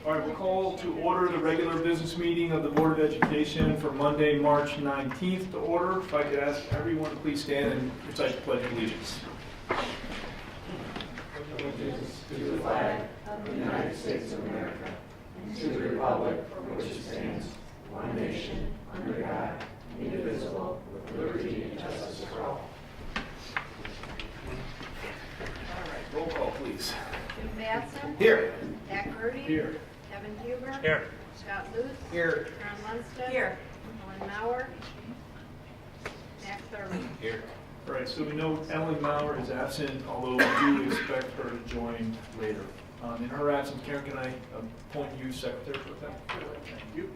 All right, we'll call to order the regular business meeting of the Board of Education for Monday, March 19th to order. If I could ask everyone to please stand and recite the Pledge of Allegiance. Allegiance to the flag of the United States of America and to the republic for which it stands, one nation, under God, indivisible, with liberty and justice for all. All right, roll call, please. Jim Batson. Here. Jack Rudy. Here. Kevin Huber. Here. Scott Luce. Here. Ron Lundstedt. Here. Ellen Mauer. Max Thurman. Here. All right, so we know Ellen Mauer is absent, although we do expect her to join later. In her absence, Karen, can I appoint you secretary for that? Thank you.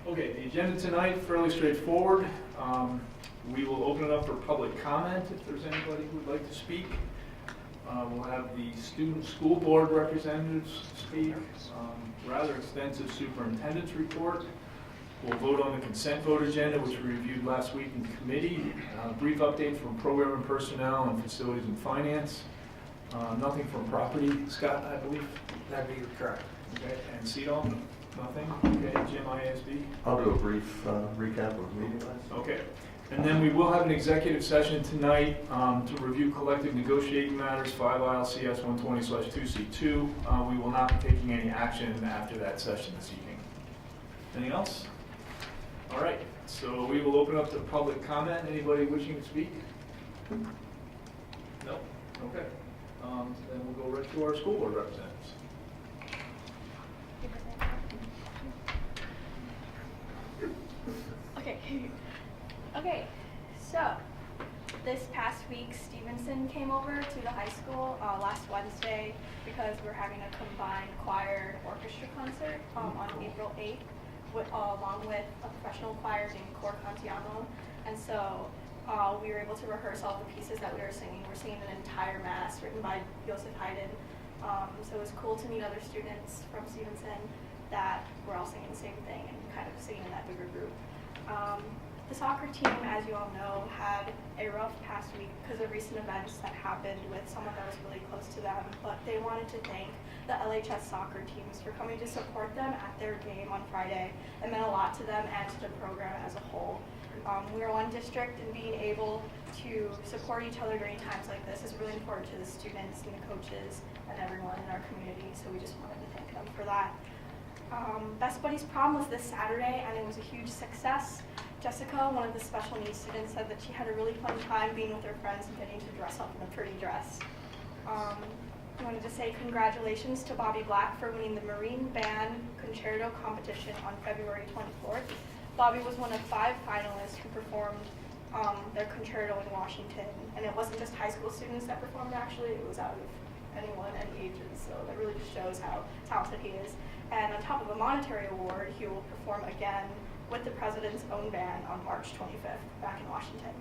Okay, the agenda tonight, fairly straightforward. We will open it up for public comment if there's anybody who would like to speak. We'll have the student school board representatives speak, rather extensive superintendent's report. We'll vote on the consent vote agenda, which we reviewed last week in committee. Brief update from program and personnel and facilities and finance. Nothing from property, Scott, I believe. That'd be correct. Okay, and CEDAW? Nothing? Okay, Jim, ISD? I'll do a brief recap of the meeting last. Okay. And then we will have an executive session tonight to review collective negotiating matters, 5 ILCS 120/2C2. We will not be taking any action after that session this evening. Anything else? All right, so we will open up to public comment. Anybody wishing to speak? No? Okay. Then we'll go right to our school board representatives. Okay, so this past week Stevenson came over to the high school last Wednesday because we're having a combined choir and orchestra concert on April 8th along with a professional choir named Cor Cantiano. And so we were able to rehearse all the pieces that we were singing. We're singing an entire mass written by Joseph Haydn. So it was cool to meet other students from Stevenson that were all singing the same thing and kind of singing in that bigger group. The soccer team, as you all know, had a rough past week because of recent events that happened with someone that was really close to them, but they wanted to thank the LHS soccer teams for coming to support them at their game on Friday. It meant a lot to them and to the program as a whole. We are one district, and being able to support each other during times like this is really important to the students and the coaches and everyone in our community, so we just wanted to thank them for that. Best Buddies Prom was this Saturday, and it was a huge success. Jessica, one of the special needs students, said that she had a really fun time being with her friends and getting to dress up in a pretty dress. I wanted to say congratulations to Bobby Black for winning the Marine Band Concerto competition on February 24th. Bobby was one of 5 finalists who performed their concerto in Washington, and it wasn't just high school students that performed, actually. It was out of anyone, any ages, so that really just shows how talented he is. And on top of a monetary award, he will perform again with the President's own band on March 25th back in Washington.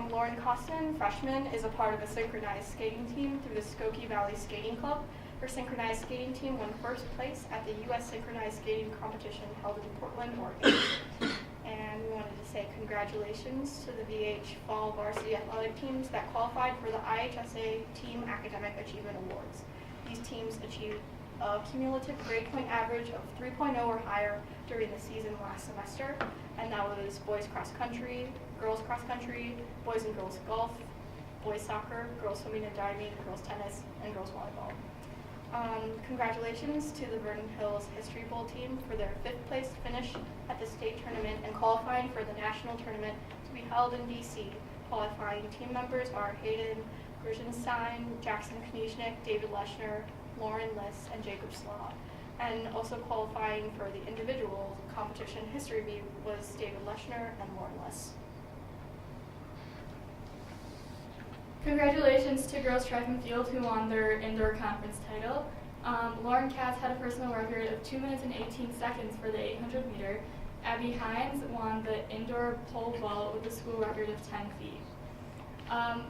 Lauren Costin, freshman, is a part of the synchronized skating team through the Skokie Valley Skating Club. Her synchronized skating team won first place at the U.S. Synchronized Skating Competition held in Portland, Oregon. And we wanted to say congratulations to the VH Fall Varsity Athletic teams that qualified for the IHSA Team Academic Achievement Awards. These teams achieved a cumulative grade point average of 3.0 or higher during the season last semester, and that was boys cross country, girls cross country, boys and girls golf, boys soccer, girls swimming and diving, girls tennis, and girls volleyball. Congratulations to the Vernon Hills History Bowl team for their 5th place finish at the state tournament and qualifying for the national tournament to be held in DC. Qualifying team members are Hayden Gershenstein, Jackson Knieznik, David Leschner, Lauren Liss, and Jacob Slaw. And also qualifying for the individual competition history meet was David Leschner and Lauren Liss. Congratulations to girls track and field who won their indoor conference title. Lauren Katz had a personal record of 2 minutes and 18 seconds for the 800 meter. Abby Hines won the indoor pole vault with a school record of 10 feet.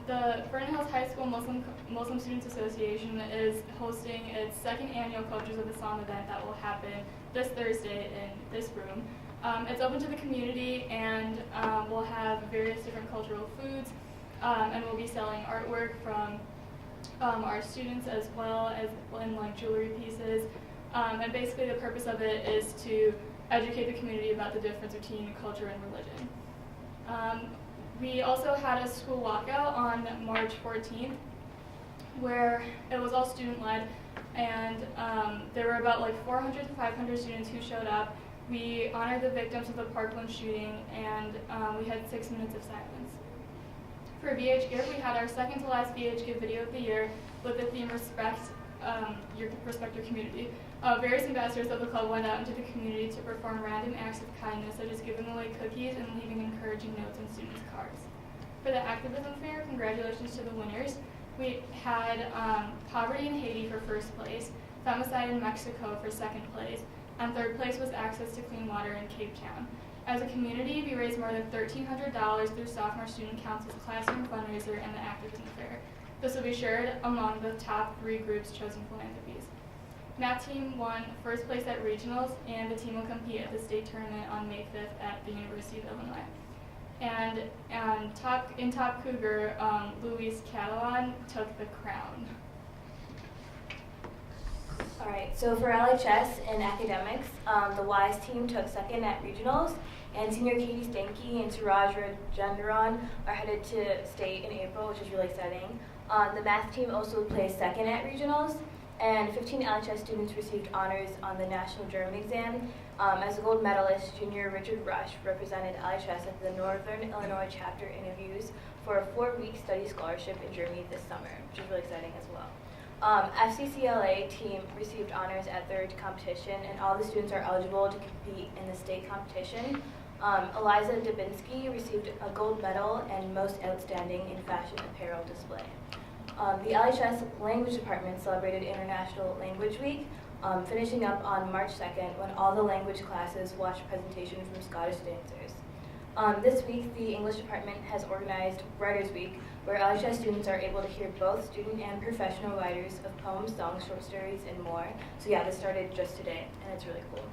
The Vernon Hills High School Muslim Students Association is hosting its 2nd annual Coaches of Islam event that will happen this Thursday in this room. It's open to the community, and we'll have various different cultural foods, and we'll be selling artwork from our students as well as in like jewelry pieces. And basically the purpose of it is to educate the community about the difference between culture and religion. We also had a school walkout on March 14th where it was all student-led, and there were about like 400 to 500 students who showed up. We honored the victims of the Parkland shooting, and we had 6 minutes of silence. For VH Give, we had our second to last VH Give video of the year with the theme Respect Your Community. Various ambassadors of the club went out into the community to perform random acts of kindness, such as giving away cookies and leaving encouraging notes on students' cards. For the activism fair, congratulations to the winners. We had Poverty in Haiti for first place, Femicide in Mexico for second place, and third place was Access to Clean Water in Cape Town. As a community, we raised more than $1,300 through Sophomore Student Council's Classroom Fundraiser and the Activism Fair. This will be shared among the top 3 groups chosen philanthropies. Math team won first place at regionals, and the team will compete at the state tournament on May 5th at the University of Illinois. And in Top Cougar, Luis Catalan took the crown. All right, so for LHS in academics, the WISE team took second at regionals, and senior Katie Stanky and Suraj Rajendaran are headed to state in April, which is really exciting. The math team also placed second at regionals, and 15 LHS students received honors on the National German exam. As a gold medalist, junior Richard Rush represented LHS at the Northern Illinois chapter interviews for a 4-week study scholarship in Germany this summer, which is really exciting as well. FCCLA team received honors at their competition, and all the students are eligible to compete in the state competition. Eliza Dubinsky received a gold medal and most outstanding in fashion apparel display. The LHS language department celebrated International Language Week, finishing up on March 2nd when all the language classes watched presentation from Scottish dancers. This week, the English department has organized Writers Week, where LHS students are able to hear both student and professional writers of poems, songs, short stories, and more. So yeah, this started just today, and it's really cool.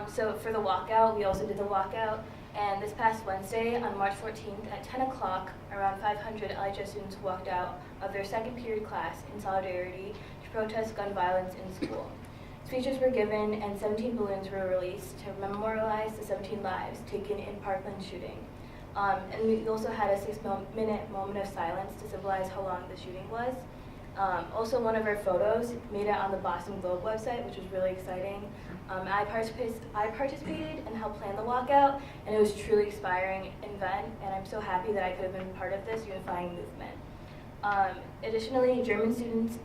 So for the walkout, we also did the walkout, and this past Wednesday, on March 14th at 10 o'clock, around 500 LHS students walked out of their second period class in solidarity to protest gun violence in school. Speeches were given and 17 balloons were released to memorialize the 17 lives taken in Parkland shooting. And we also had a 6-minute moment of silence to symbolize how long the shooting was. Also, one of our photos made it on the Boston Globe website, which was really exciting. I participated and helped plan the walkout, and it was truly inspiring event, and I'm so happy that I could have been part of this unifying movement. Additionally, German students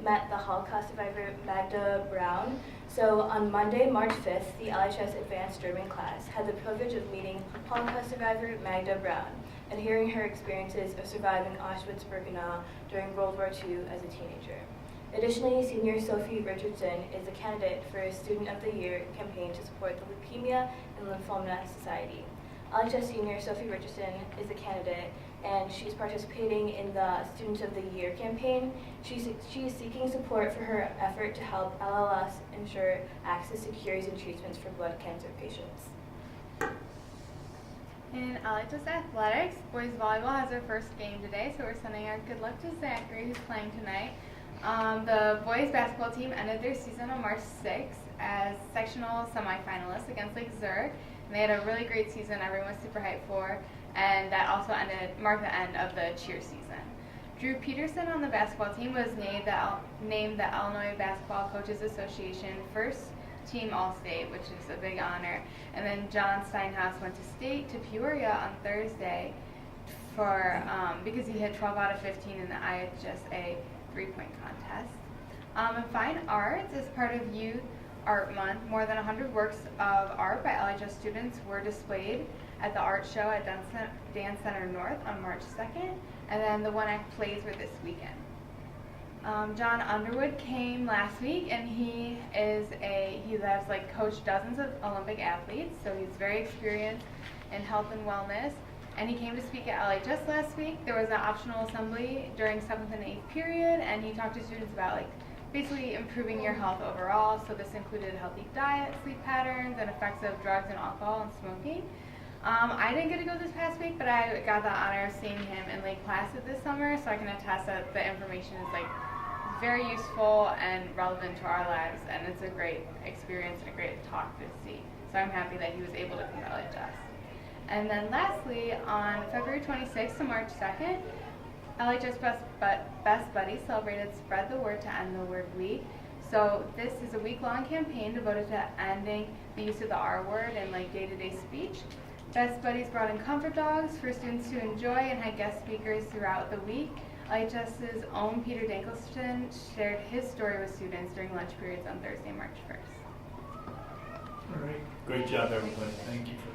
met the Holocaust survivor Magda Braun. So on Monday, March 5th, the LHS Advanced German class had the privilege of meeting Holocaust survivor Magda Braun and hearing her experiences of surviving Auschwitz-Birkenau during World War II as a teenager. Additionally, senior Sophie Richardson is a candidate for a Student of the Year campaign to support the Leukemia and Lymphoma Society. LHS senior Sophie Richardson is a candidate, and she's participating in the Student of the Year campaign. She is seeking support for her effort to help LLS ensure access to cures and treatments for blood cancer patients. In LHS athletics, boys volleyball has their first game today, so we're sending our good luck to Zachary, who's playing tonight. The boys basketball team ended their season on March 6th as sectional semifinalists against Lake Zurich, and they had a really great season everyone was super hyped for, and that also marked the end of the cheer season. Drew Peterson on the basketball team was named the Illinois Basketball Coaches Association first team All-State, which is a big honor. And then John Steinhaus went to state to Peoria on Thursday for because he hit 12 out of 15 in the IHSA three-point contest. In fine arts, as part of Youth Art Month, more than 100 works of art by LHS students were displayed at the art show at Dance Center North on March 2nd, and then the one-act plays were this weekend. John Underwood came last week, and he has coached dozens of Olympic athletes, so he's very experienced in health and wellness. And he came to speak at LHS last week. There was an optional assembly during 7th and 8th period, and he talked to students about basically improving your health overall. So this included healthy diet, sleep patterns, and effects of drugs and alcohol and smoking. I didn't get to go this past week, but I got the honor of seeing him in Lake Placid this summer, so I can attest that the information is like very useful and relevant to our lives, and it's a great experience and a great talk to see. So I'm happy that he was able to come to LHS. And then lastly, on February 26th to March 2nd, LHS Best Buddies celebrated Spread the Word to End the Word Week. So this is a week-long campaign devoted to ending the use of the R word in like day-to-day speech. Best Buddies brought in comfort dogs for students to enjoy and had guest speakers throughout the week. LHS's own Peter Dankleston shared his story with students during lunch periods on Thursday, March 1st. All right, great job, everybody. Thank you for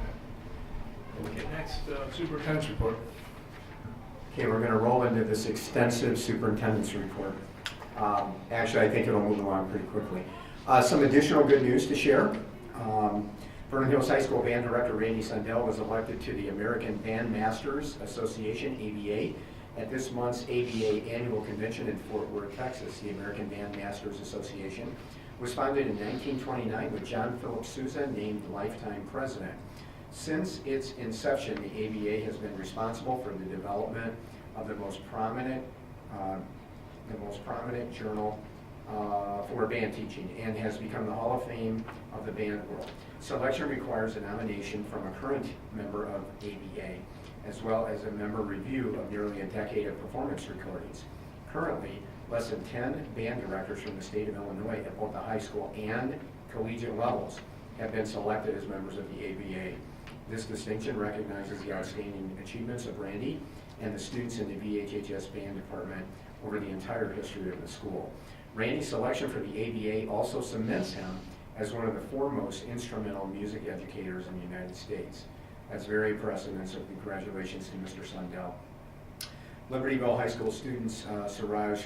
that. Okay, next, superintendent's report. Okay, we're going to roll into this extensive superintendent's report. Actually, I think it'll move along pretty quickly. Some additional good news to share. Vernon Hills High School Band Director Randy Sundell was elected to the American Band Masters Association, ABA, at this month's ABA annual convention in Fort Worth, Texas. The American Band Masters Association was founded in 1929 with John Philip Sousa named lifetime president. Since its inception, the ABA has been responsible for the development of the most prominent journal for band teaching and has become the Hall of Fame of the band world. Selection requires a nomination from a current member of ABA, as well as a member review of nearly a decade of performance recordings. Currently, less than 10 band directors from the state of Illinois at both the high school and collegiate levels have been selected as members of the ABA. This distinction recognizes the outstanding achievements of Randy and the students in the VHHS band department over the entire history of the school. Randy's selection for the ABA also cements him as one of the foremost instrumental music educators in the United States. That's very impressive, and so congratulations to Mr. Sundell. Libertyville High School students Suraj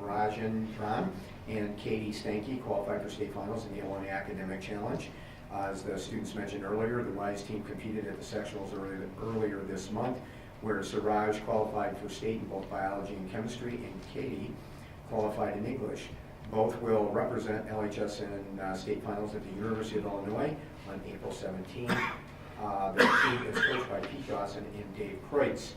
Rajendran and Katie Stanky qualified for state finals in the Illinois Academic Challenge. As the students mentioned earlier, the WISE team competed at the sectionals earlier this month, where Suraj qualified for state in both biology and chemistry, and Katie qualified in English. Both will represent LHS in state finals at the University of Illinois on April 17. The team is coached by Pete Dawson and Dave Kreutz.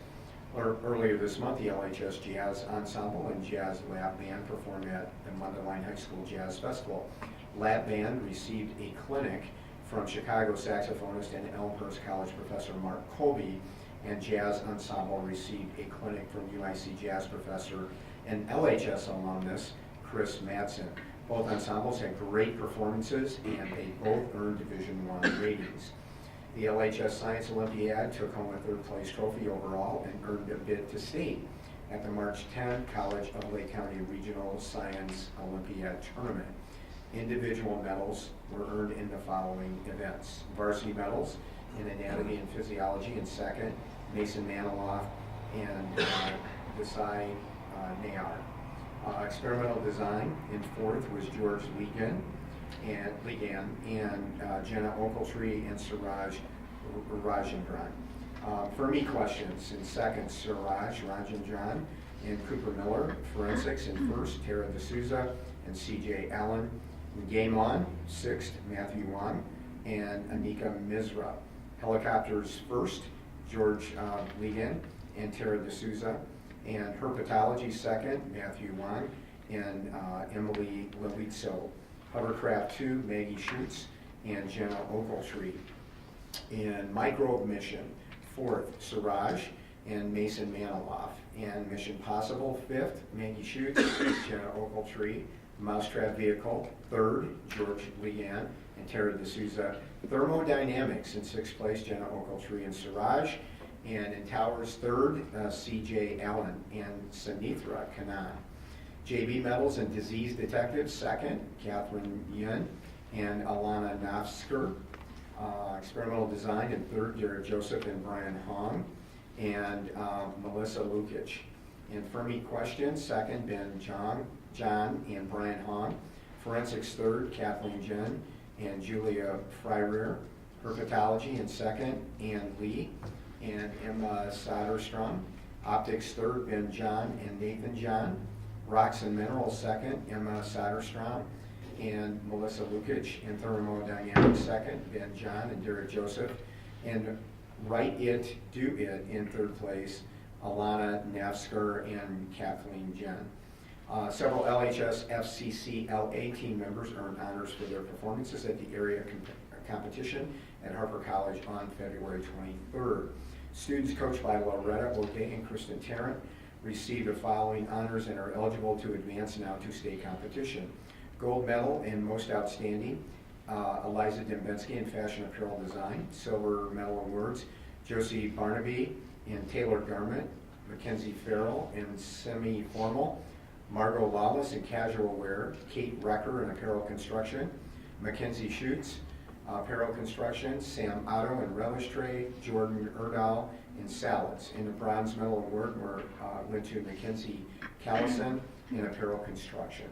Earlier this month, the LHS Jazz Ensemble and Jazz Lab Band performed at the Mundelein High School Jazz Festival. Lab Band received a clinic from Chicago saxophonist and Elmhurst College professor Mark Colby, and Jazz Ensemble received a clinic from UIC jazz professor and LHS alumnus Chris Madsen. Both ensembles had great performances, and they both earned Division I ratings. The LHS Science Olympiad took home a third place trophy overall and earned a bid to state at the March 10 College of Lake County Regional Science Olympiad Tournament. Individual medals were earned in the following events. Varsity medals in anatomy and physiology in second, Mason Maniloff and Desai Nayar. Experimental design in fourth was George Ligan and Jenna Ogletree and Suraj Rajendran. Fermi questions in second, Suraj Rajendran and Cooper Miller. Forensics in first, Tara D'Souza and CJ Allen. Game on, sixth, Matthew Wong and Anika Mizra. Helicopters first, George Ligan and Tara D'Souza. And herpetology second, Matthew Wong and Emily Levitzo. Hovercraft 2, Maggie Schutz and Jenna Ogletree. And microbe mission, fourth, Suraj and Mason Maniloff. And Mission Possible, fifth, Maggie Schutz, Jenna Ogletree. Mousetrap vehicle, third, George Leanne and Tara D'Souza. Thermodynamics in sixth place, Jenna Ogletree and Suraj. And in towers, third, C.J. Allen and Sanithra Kanan. JV medals and disease detectives, second, Catherine Yin and Alana Nafsker. Experimental design in third, Jared Joseph and Brian Hong. And Melissa Lukic. In Fermi questions, second, Ben John and Brian Hong. Forensics third, Kathleen Jen and Julia Freirear. Herpetology in second, Ann Lee and Emma Soderstrom. Optics third, Ben John and Nathan John. Rocks and Minerals second, Emma Soderstrom and Melissa Lukic. And Thermodynamics second, Ben John and Derek Joseph And Write It, Do It in third place, Alana Navsker and Kathleen Jen. Several LHS FCC LA team members earned honors for their performances at the area competition at Harper College on February 23rd. Students coached by Loretta O'Day and Kristen Tarrant received the following honors and are eligible to advance now to state competition. Gold medal in most outstanding, Eliza Dembensky in fashion apparel design. Silver medal awards, Josie Barnaby in tailored garment, Mackenzie Farrell in semi-formal, Margot Lawless in casual wear, Kate Recker in apparel construction, Mackenzie Schutz, apparel construction, Sam Otto in relish tray, Jordan Erdahl in salads. In the bronze medal award went to Mackenzie Callison in apparel construction.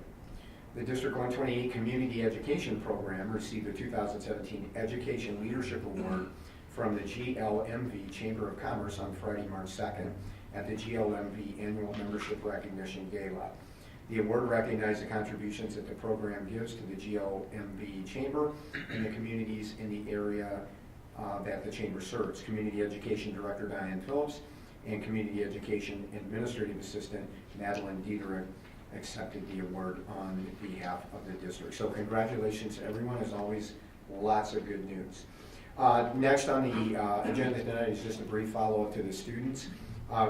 The District 128 Community Education Program received the 2017 Education Leadership Award from the GLMV Chamber of Commerce on Friday, March 2nd at the GLMV Annual Membership Recognition Gala. The award recognized the contributions that the program gives to the GLMV Chamber and the communities in the area that the Chamber serves. Community Education Director Diane Phillips and Community Education Administrative Assistant Madeline Diederich accepted the award on behalf of the district. So congratulations to everyone. As always, lots of good news. Next on the agenda tonight is just a brief follow-up to the students.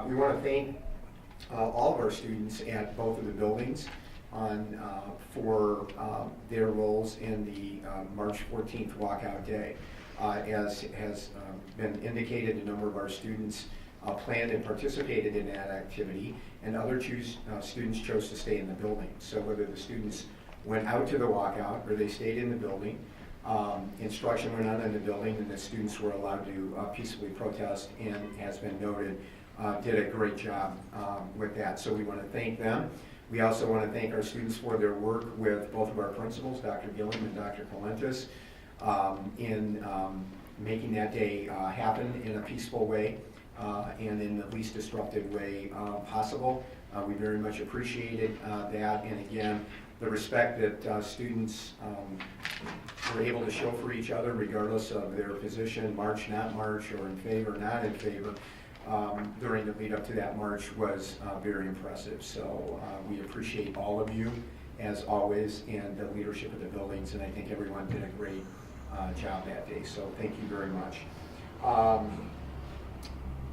We want to thank all of our students at both of the buildings for their roles in the March 14th walkout day. As has been indicated, a number of our students planned and participated in that activity, and other students chose to stay in the building. So whether the students went out to the walkout or they stayed in the building, instruction went on in the building, and the students were allowed to peacefully protest, and has been noted, did a great job with that. So we want to thank them. We also want to thank our students for their work with both of our principals, Dr. Gilliam and Dr. Colentus, in making that day happen in a peaceful way and in the least disruptive way possible. We very much appreciated that, and again, the respect that students were able to show for each other regardless of their position, march, not march, or in favor, not in favor, during the lead up to that march was very impressive. So we appreciate all of you, as always, and the leadership of the buildings, and I think everyone did a great job that day, so thank you very much.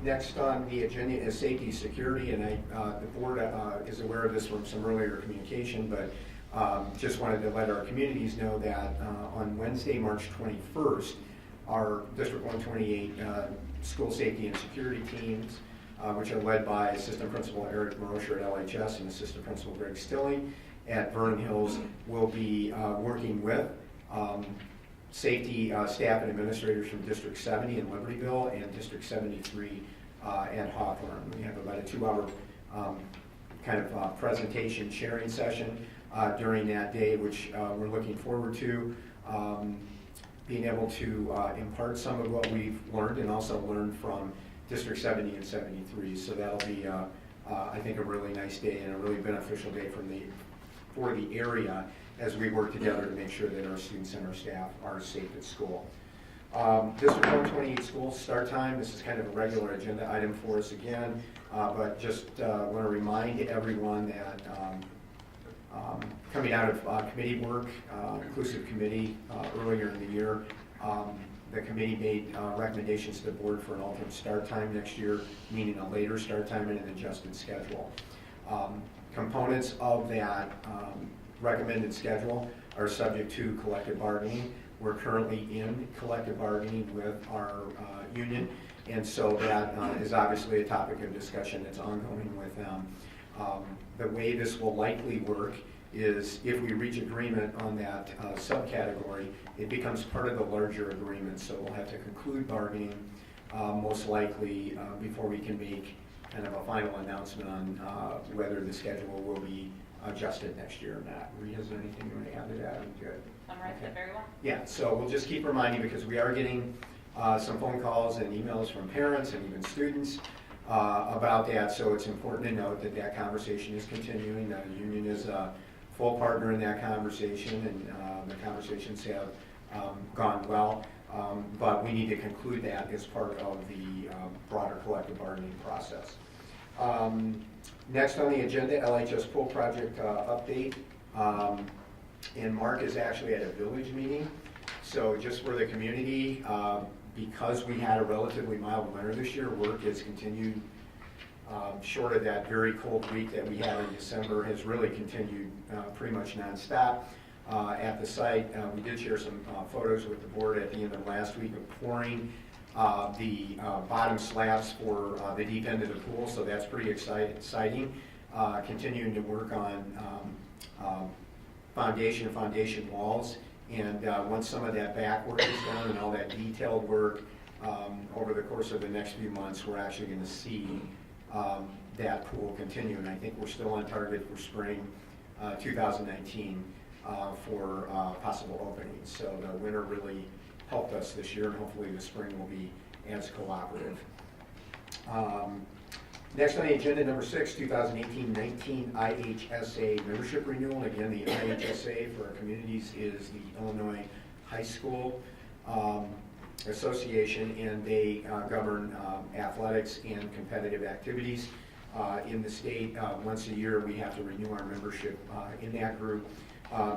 Next on the agenda is safety security, and the board is aware of this from some earlier communication, but just wanted to let our communities know that on Wednesday, March 21st, our District 128 school safety and security teams, which are led by Assistant Principal Eric Marosher at LHS and Assistant Principal Greg Stilling at Vernon Hills, will be working with safety staff and administrators from District 70 in Libertyville and District 73 at Hawthorne. We have about a 2-hour kind of presentation sharing session during that day, which we're looking forward to being able to impart some of what we've learned and also learn from District 70 and 73. So that'll be, I think, a really nice day and a really beneficial day for the area as we work together to make sure that our students and our staff are safe at school. District 128 school start time, this is kind of a regular agenda item for us again, but just want to remind everyone that coming out of committee work, inclusive committee earlier in the year, the committee made recommendations to the board for an alternate start time next year, meaning a later start time and an adjusted schedule. Components of that recommended schedule are subject to collective bargaining. We're currently in collective bargaining with our union, and so that is obviously a topic of discussion that's ongoing with them. The way this will likely work is if we reach agreement on that subcategory, it becomes part of the larger agreement, so we'll have to conclude bargaining most likely before we can make kind of a final announcement on whether the schedule will be adjusted next year or not. Rita, is there anything you want to add to that? I'm good. Summarized it very well. Yeah, so we'll just keep reminding, because we are getting some phone calls and emails from parents and even students about that, so it's important to note that that conversation is continuing. The union is a full partner in that conversation, and the conversations have gone well. But we need to conclude that as part of the broader collective bargaining process. Next on the agenda, LHS pool project update. And Mark is actually at a village meeting. So just for the community, because we had a relatively mild winter this year, work has continued short of that very cold week that we had in December, has really continued pretty much nonstop. At the site, we did share some photos with the board at the end of last week of pouring the bottom slabs for the deep end of the pool, so that's pretty exciting. Continuing to work on foundation walls, and once some of that back work is done and all that detailed work over the course of the next few months, we're actually going to see that pool continue, and I think we're still on target for spring 2019 for possible openings. So the winter really helped us this year, and hopefully the spring will be as cooperative. Next on the agenda, number 6, 2018-19 IHSA membership renewal. And again, the IHSA for our communities is the Illinois High School Association, and they govern athletics and competitive activities in the state. Once a year, we have to renew our membership in that group.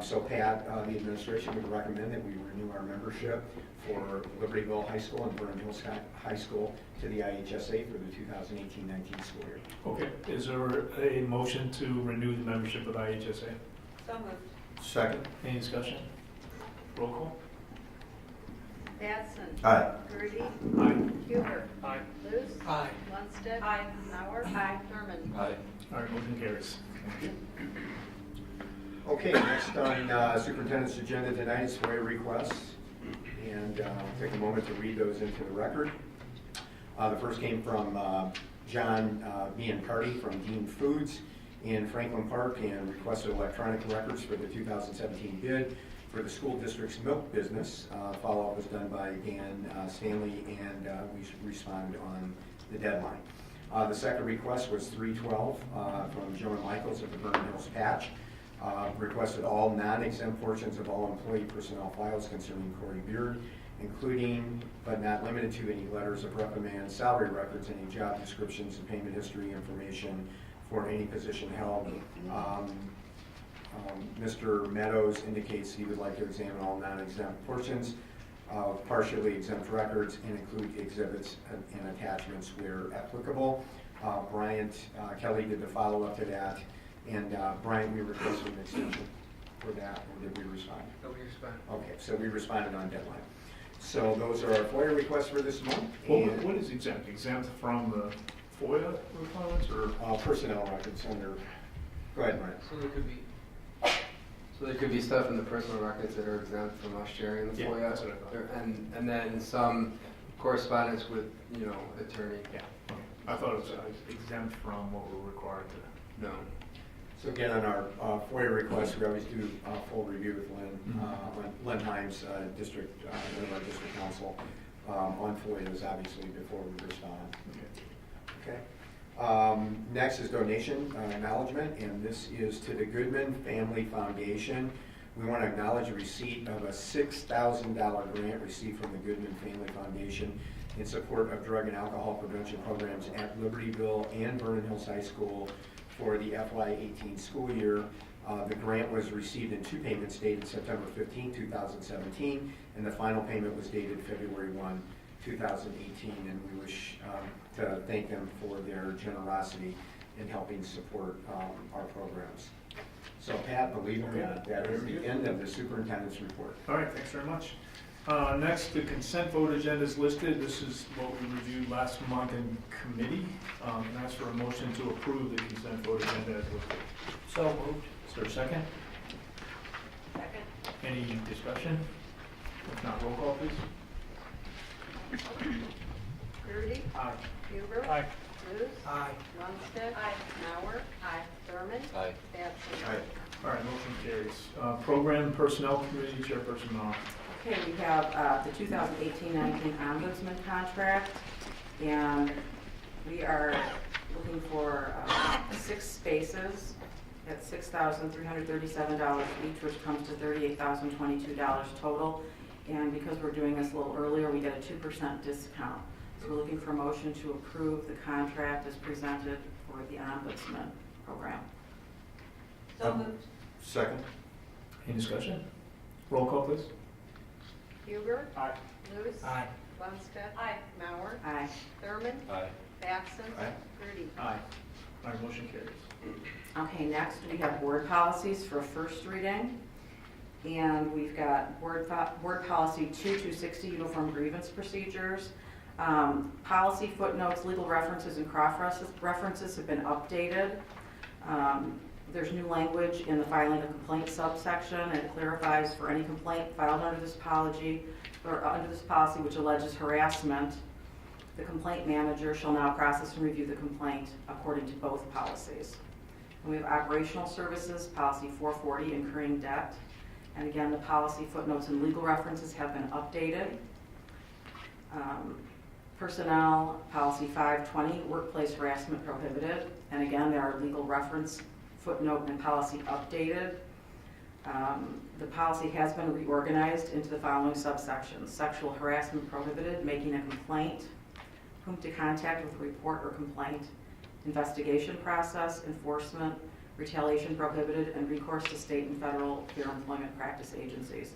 So Pat, the administration would recommend that we renew our membership for Libertyville High School and Vernon Hills High School to the IHSA for the 2018-19 school year. Okay, is there a motion to renew the membership of IHSA? So moved. Second. Any discussion? Roll call? Batson. Aye. Grudy. Aye. Huber. Aye. Luce. Aye. Lundstedt. Aye. Mauer. Aye. Thurman. Aye. All right, motion carries. Okay, next on superintendent's agenda tonight is FOIA requests, and I'll take a moment to read those into the record. The first came from John Biancardi from Dean Foods in Franklin Park, and requested electronic records for the 2017 bid for the school district's milk business. Follow-up was done by Dan Stanley, and we responded on the deadline. The second request was 312 from Joan Michaels at the Vernon Hills Patch. Requested all non-exempt portions of all employee personnel files concerning Corey Beard, including but not limited to any letters of reprimand, salary records, any job descriptions, and payment history information for any position held. Mr. Meadows indicates he would like to examine all non-exempt portions of partially exempt records and include exhibits and attachments where applicable. Bryant Kelly did the follow-up to that. And Brian, we requested an extension for that, or did we respond? No, we responded. Okay, so we responded on deadline. So those are our FOIA requests for this month. And What is exempt? Exempt from the FOIA requirements, or? personnel records under, go ahead, Brian. So there could be stuff in the personal records that are exempt from us sharing the Yeah, FOIA. that's what I thought. And then some correspondence with, attorney. Yeah, okay. I thought it was exempt from what we're required to. No. So again, on our FOIA requests, we always do a full review with Lynn Himes, one of our district counsel, on FOIAs, obviously, before we respond. Okay. Next is donation acknowledgement, and this is to the Goodman Family Foundation. We want to acknowledge the receipt of a $6,000 grant received from the Goodman Family Foundation in support of drug and alcohol prevention programs at Libertyville and Vernon Hills High School for the FY18 school year. The grant was received in 2 payments dated September 15, 2017, and the final payment was dated February 1, 2018, and we wish to thank them for their generosity in helping support our programs. So Pat, believe me, that is the end of the superintendent's report. All right, thanks very much. Next, the consent vote agenda is listed. This is what we reviewed last month in committee. And ask for a motion to approve the consent vote agenda as listed. So moved. Is there a second? Second. Any discussion? If not, roll call, please. Grudy. Aye. Huber. Aye. Luce. Aye. Lundstedt. Aye. Mauer. Aye. Thurman. Aye. Batson. All right, motion carries. Program Personnel Committee Chairperson Mauer. Okay, we have the 2018-19 Ombudsman contract, and we are looking for 6 spaces at $6,337 each, which comes to $38,022 total. And because we're doing this a little earlier, we get a 2% discount. So we're looking for a motion to approve the contract as presented for the ombudsman program. So moved. Second? Any discussion? Roll call, please. Huber. Aye. Luce. Aye. Lundstedt. Aye. Mauer. Aye. Thurman. Aye. Batson. Aye. Grudy. Aye. All right, motion carries. Okay, next we have board policies for first reading. And we've got board policy 2260, uniform grievance procedures. Policy footnotes, legal references, and cross-references have been updated. There's new language in the filing a complaint subsection, and it clarifies for any complaint filed under this policy which alleges harassment, the complaint manager shall now process and review the complaint according to both policies. And we have operational services, policy 440, incurring debt. And again, the policy footnotes and legal references have been updated. Personnel, policy 520, workplace harassment prohibited. And again, there are legal reference, footnote, and policy updated. The policy has been reorganized into the following subsections: sexual harassment prohibited, making a complaint, whom to contact with a report or complaint, investigation process, enforcement, retaliation prohibited, and recourse to state and federal fair employment practice agencies.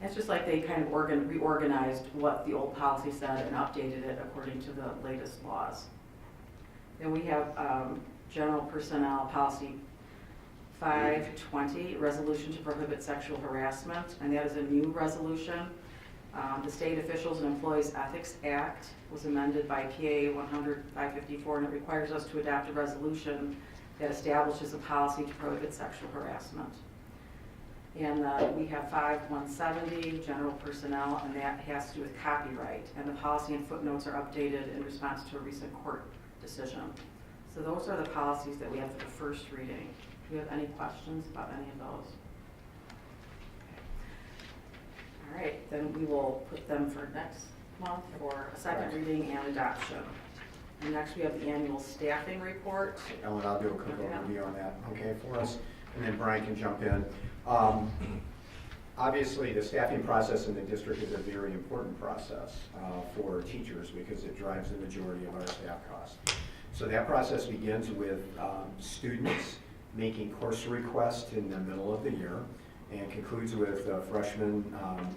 It's just like they kind of reorganized what the old policy said and updated it according to the latest laws. Then we have general personnel policy 520, resolution to prohibit sexual harassment, and that is a new resolution. The State Officials and Employees Ethics Act was amended by PA 100-554, and it requires us to adopt a resolution that establishes a policy to prohibit sexual harassment. And we have 5170, general personnel, and that has to do with copyright. And the policy and footnotes are updated in response to a recent court decision. So those are the policies that we have for the first reading. Do you have any questions about any of those? All right, then we will put them for next month for a second reading and adoption. And next we have the annual staffing report. Ellen, I'll do a quick Okay. overview on that, okay, for us, and then Brian can jump in. Obviously, the staffing process in the district is a very important process for teachers because it drives the majority of our staff costs. So that process begins with students making course requests in the middle of the year and concludes with freshmen,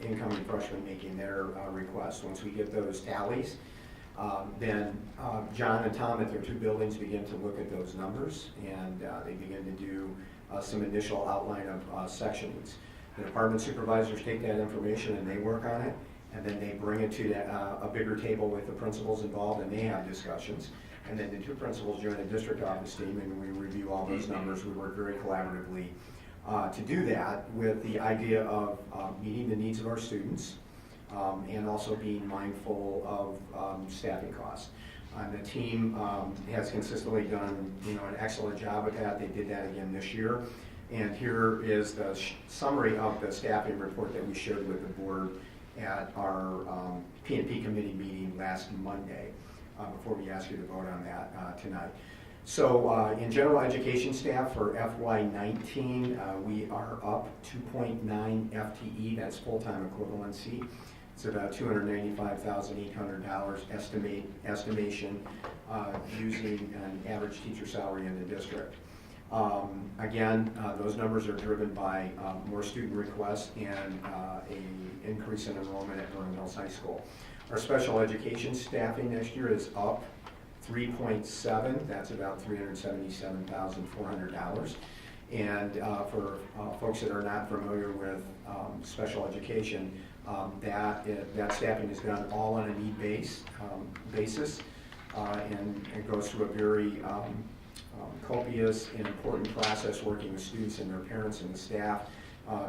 incoming freshmen making their requests. Once we get those tallies, then John and Tom at their two buildings begin to look at those numbers, and they begin to do some initial outline of sections. The department supervisors take that information and they work on it, and then they bring it to a bigger table with the principals involved, and they have discussions. And then the two principals join the district office team, and we review all those numbers. We work very collaboratively to do that with the idea of meeting the needs of our students and also being mindful of staffing costs. The team has consistently done an excellent job with that. They did that again this year. And here is the summary of the staffing report that we shared with the board at our P&P committee meeting last Monday before we ask you to vote on that tonight. So in general education staff for FY19, we are up 2.9 FTE, that's full-time equivalency. It's about $295,800 estimation using an average teacher salary in the district. Again, those numbers are driven by more student requests and an increase in enrollment at Vernon Hills High School. Our special education staffing next year is up 3.7, that's about $377,400. And for folks that are not familiar with special education, that staffing is done all on a need basis, and it goes through a very copious and important process working with students and their parents and the staff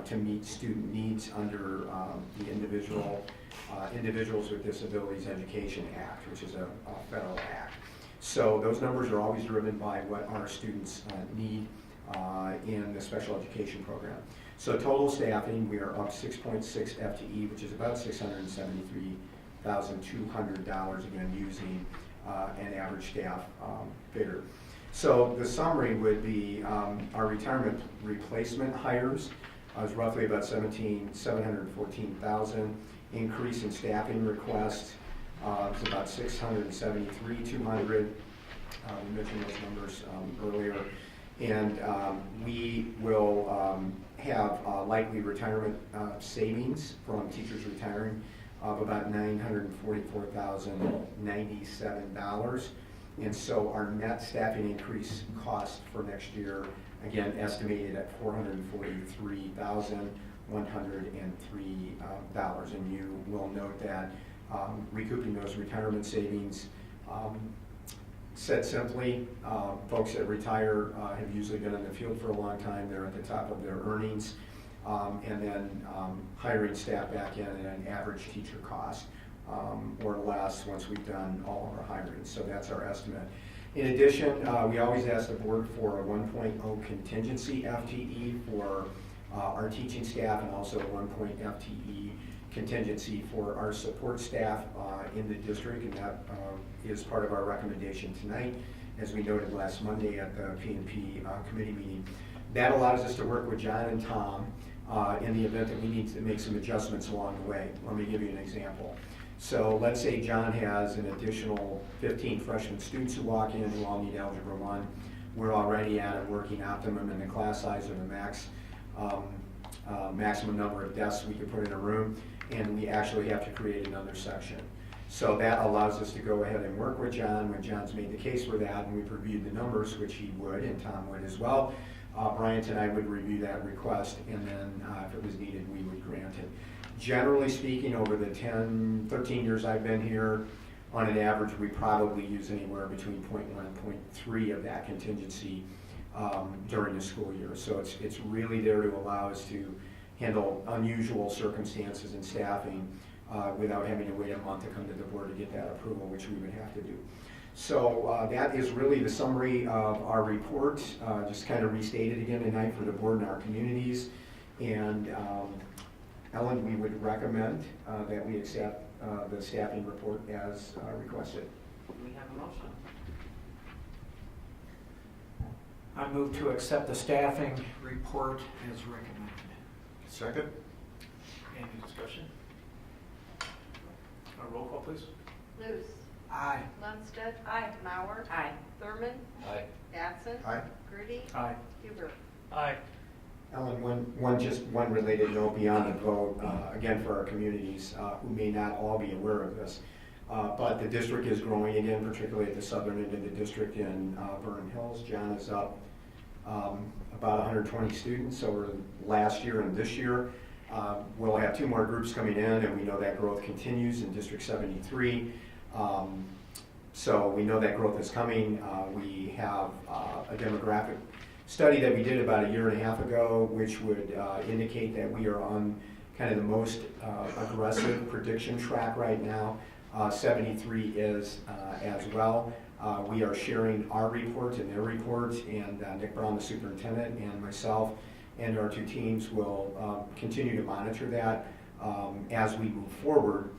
to meet student needs under the Individuals with Disabilities Education Act, which is a federal act. So those numbers are always driven by what our students need in the special education program. So total staffing, we are up 6.6 FTE, which is about $673,200, again using an average staff figure. So the summary would be our retirement replacement hires. is roughly about 714,000. Increase in staffing requests is about 673,200. We mentioned those numbers earlier. And we will have likely retirement savings from teachers retiring of about $944,097. And so our net staffing increase cost for next year, again, estimated at $443,103. And you will note that recouping those retirement savings, said simply, folks that retire have usually been in the field for a long time. They're at the top of their earnings. And then hiring staff back in at an average teacher cost or less once we've done all of our hiring. So that's our estimate. In addition, we always ask the board for a 1.0 contingency FTE for our teaching staff and also a 1 FTE contingency for our support staff in the district, and that is part of our recommendation tonight, as we noted last Monday at the P&P committee meeting. That allows us to work with John and Tom in the event that we need to make some adjustments along the way. Let me give you an example. So let's say John has an additional 15 freshman students who walk in who all need Algebra 1. We're already at a working optimum in the class size or the maximum number of desks we could put in a room, and we actually have to create another section. So that allows us to go ahead and work with John when John's made the case for that, and we've reviewed the numbers, which he would, and Tom would as well. Bryant and I would review that request, and then if it was needed, we would grant it. Generally speaking, over the 13 years I've been here, on an average, we probably use anywhere between 0.1 and 0.3 of that contingency during the school year. So it's really there to allow us to handle unusual circumstances in staffing without having to wait a month to come to the board to get that approval, which we would have to do. So that is really the summary of our report, just kind of restated again tonight for the board and our communities. And Ellen, we would recommend that we accept the staffing report as requested. We have a motion. I move to accept the staffing report as recommended. Second. Any discussion? Roll call, please. Luce. Aye. Lundstedt. Aye. Mauer. Aye. Thurman. Aye. Batson. Aye. Grudy. Aye. Huber. Aye. Ellen, one related note beyond the vote, again for our communities who may not all be aware of this, but the district is growing again, particularly at the southern end of the district in Vernon Hills. John is up about 120 students over last year and this year. We'll have 2 more groups coming in, and we know that growth continues in District 73. So we know that growth is coming. We have a demographic study that we did about 1.5 years ago, which would indicate that we are on kind of the most aggressive prediction track right now. 73 is as well. We are sharing our report and their report, and Nick Brown, the superintendent, and myself and our 2 teams will continue to monitor that as we move forward,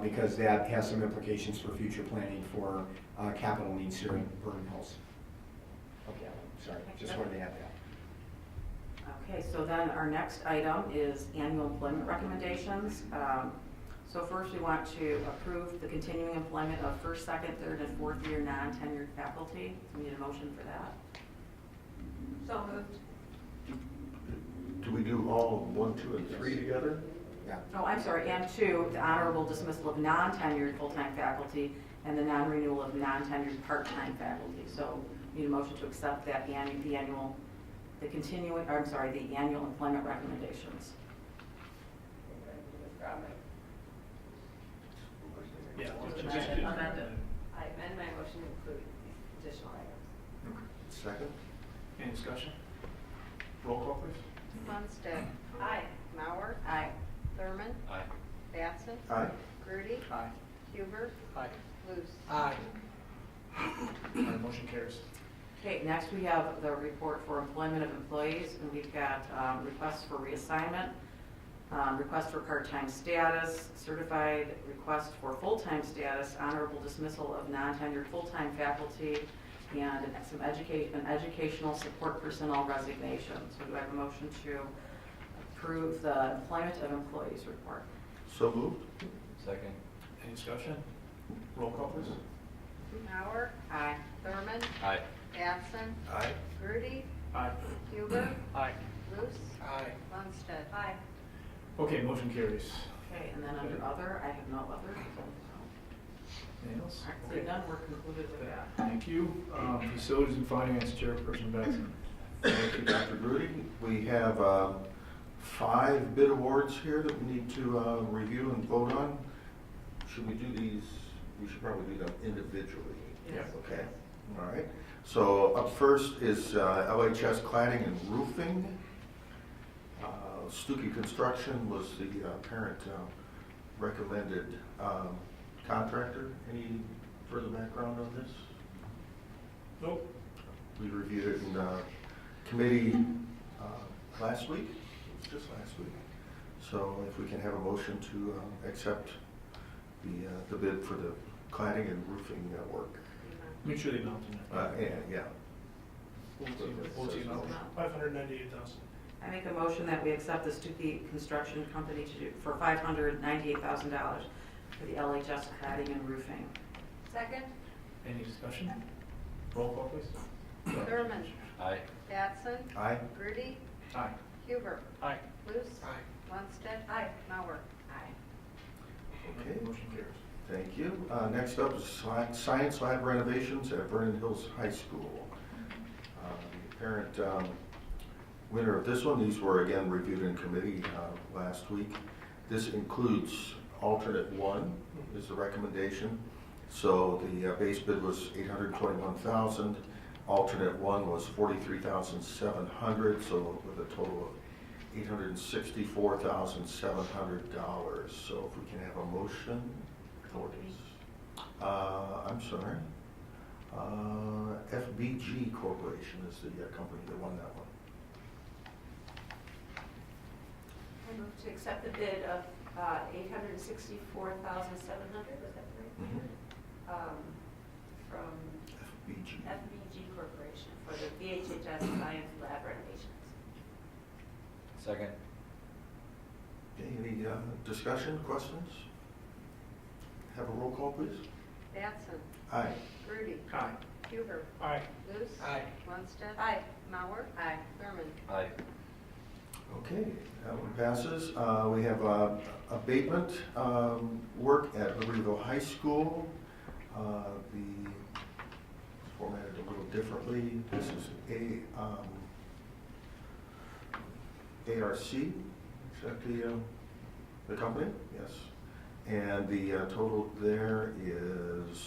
because that has some implications for future planning for capital needs here in Vernon Hills. Okay, sorry, just wanted to add that. Okay, so then our next item is annual employment recommendations. So first we want to approve the continuing employment of first, second, third, and fourth year non-tenured faculty. We need a motion for that. So moved. Do we do all 1, 2, and 3 together? Yeah. Oh, I'm sorry, and 2, the honorable dismissal of non-tenured full-time faculty and the non-renewal of non-tenured part-time faculty. So we need a motion to accept that the annual employment recommendations. Yeah. Amended. I amend my motion to include these additional items. Second? Any discussion? Roll call, please. Lundstedt. Aye. Mauer. Aye. Thurman. Aye. Batson. Aye. Grudy. Aye. Huber. Aye. Luce. Aye. Motion carries. Okay, next we have the report for employment of employees, and we've got requests for reassignment, request for part-time status, certified request for full-time status, honorable dismissal of non-tenured full-time faculty, and an educational support personnel resignation. So do I have a motion to approve the employment of employees report. So moved. Second. Any discussion? Roll call, please. Mauer, Aye. Thurman, Aye. Batson, Aye. Grudy, Aye. Huber, Aye. Luce, Aye. Lundstedt. Aye. Okay, motion carries. Okay, and then under other, I have no other. Anything else? All right, seeing none, we're concluded with that. Thank you. Facilities and Finance Chairperson Batson. Thank you, Dr. Grudy. We have 5 bid awards here that we need to review and vote on. Should we do these? We should probably do them individually. Yes. Okay. All right. So up first is LHS Cladding and Roofing. Stuckey Construction was the parent recommended contractor. Any further background on this? Nope. We reviewed it in committee last week. It was just last week. So if we can have a motion to accept the bid for the cladding and roofing work. Make sure they mount in there. Yeah. We'll see amount. 598,000. I make a motion that we accept the Stuckey Construction Company for $598,000 for the LHS cladding and roofing. Second, Any discussion? Roll call, please. Thurman, Aye. Batson, Aye. Grudy, Aye. Huber, Aye. Luce, Aye. Lundstedt. Aye. Mauer. Aye. Okay. Motion carries. Thank you. Next up is science lab renovations at Vernon Hills High School. The apparent winner of this one, these were again reviewed in committee last week. This includes alternate 1 is the recommendation. So the base bid was $821,000. Alternate 1 was $43,700. So with a total of $864,700. So if we can have a motion for this. I'm sorry. FBG Corporation is the company that won that one. I move to accept the bid of $864,700, was that right? From FBG. FBG Corporation for the VHHS Science Lab renovations. Second. Okay, any discussion, questions? Have a roll call, please. Batson, Aye. Grudy, Aye. Huber, Aye. Luce. Aye. Lundstedt. Aye. Mauer. Aye. Thurman. Aye. Okay, that one passes. We have abatement work at Libertyville High School. The formatted a little differently. This is ARC. Is that the company? Yes. And the total there is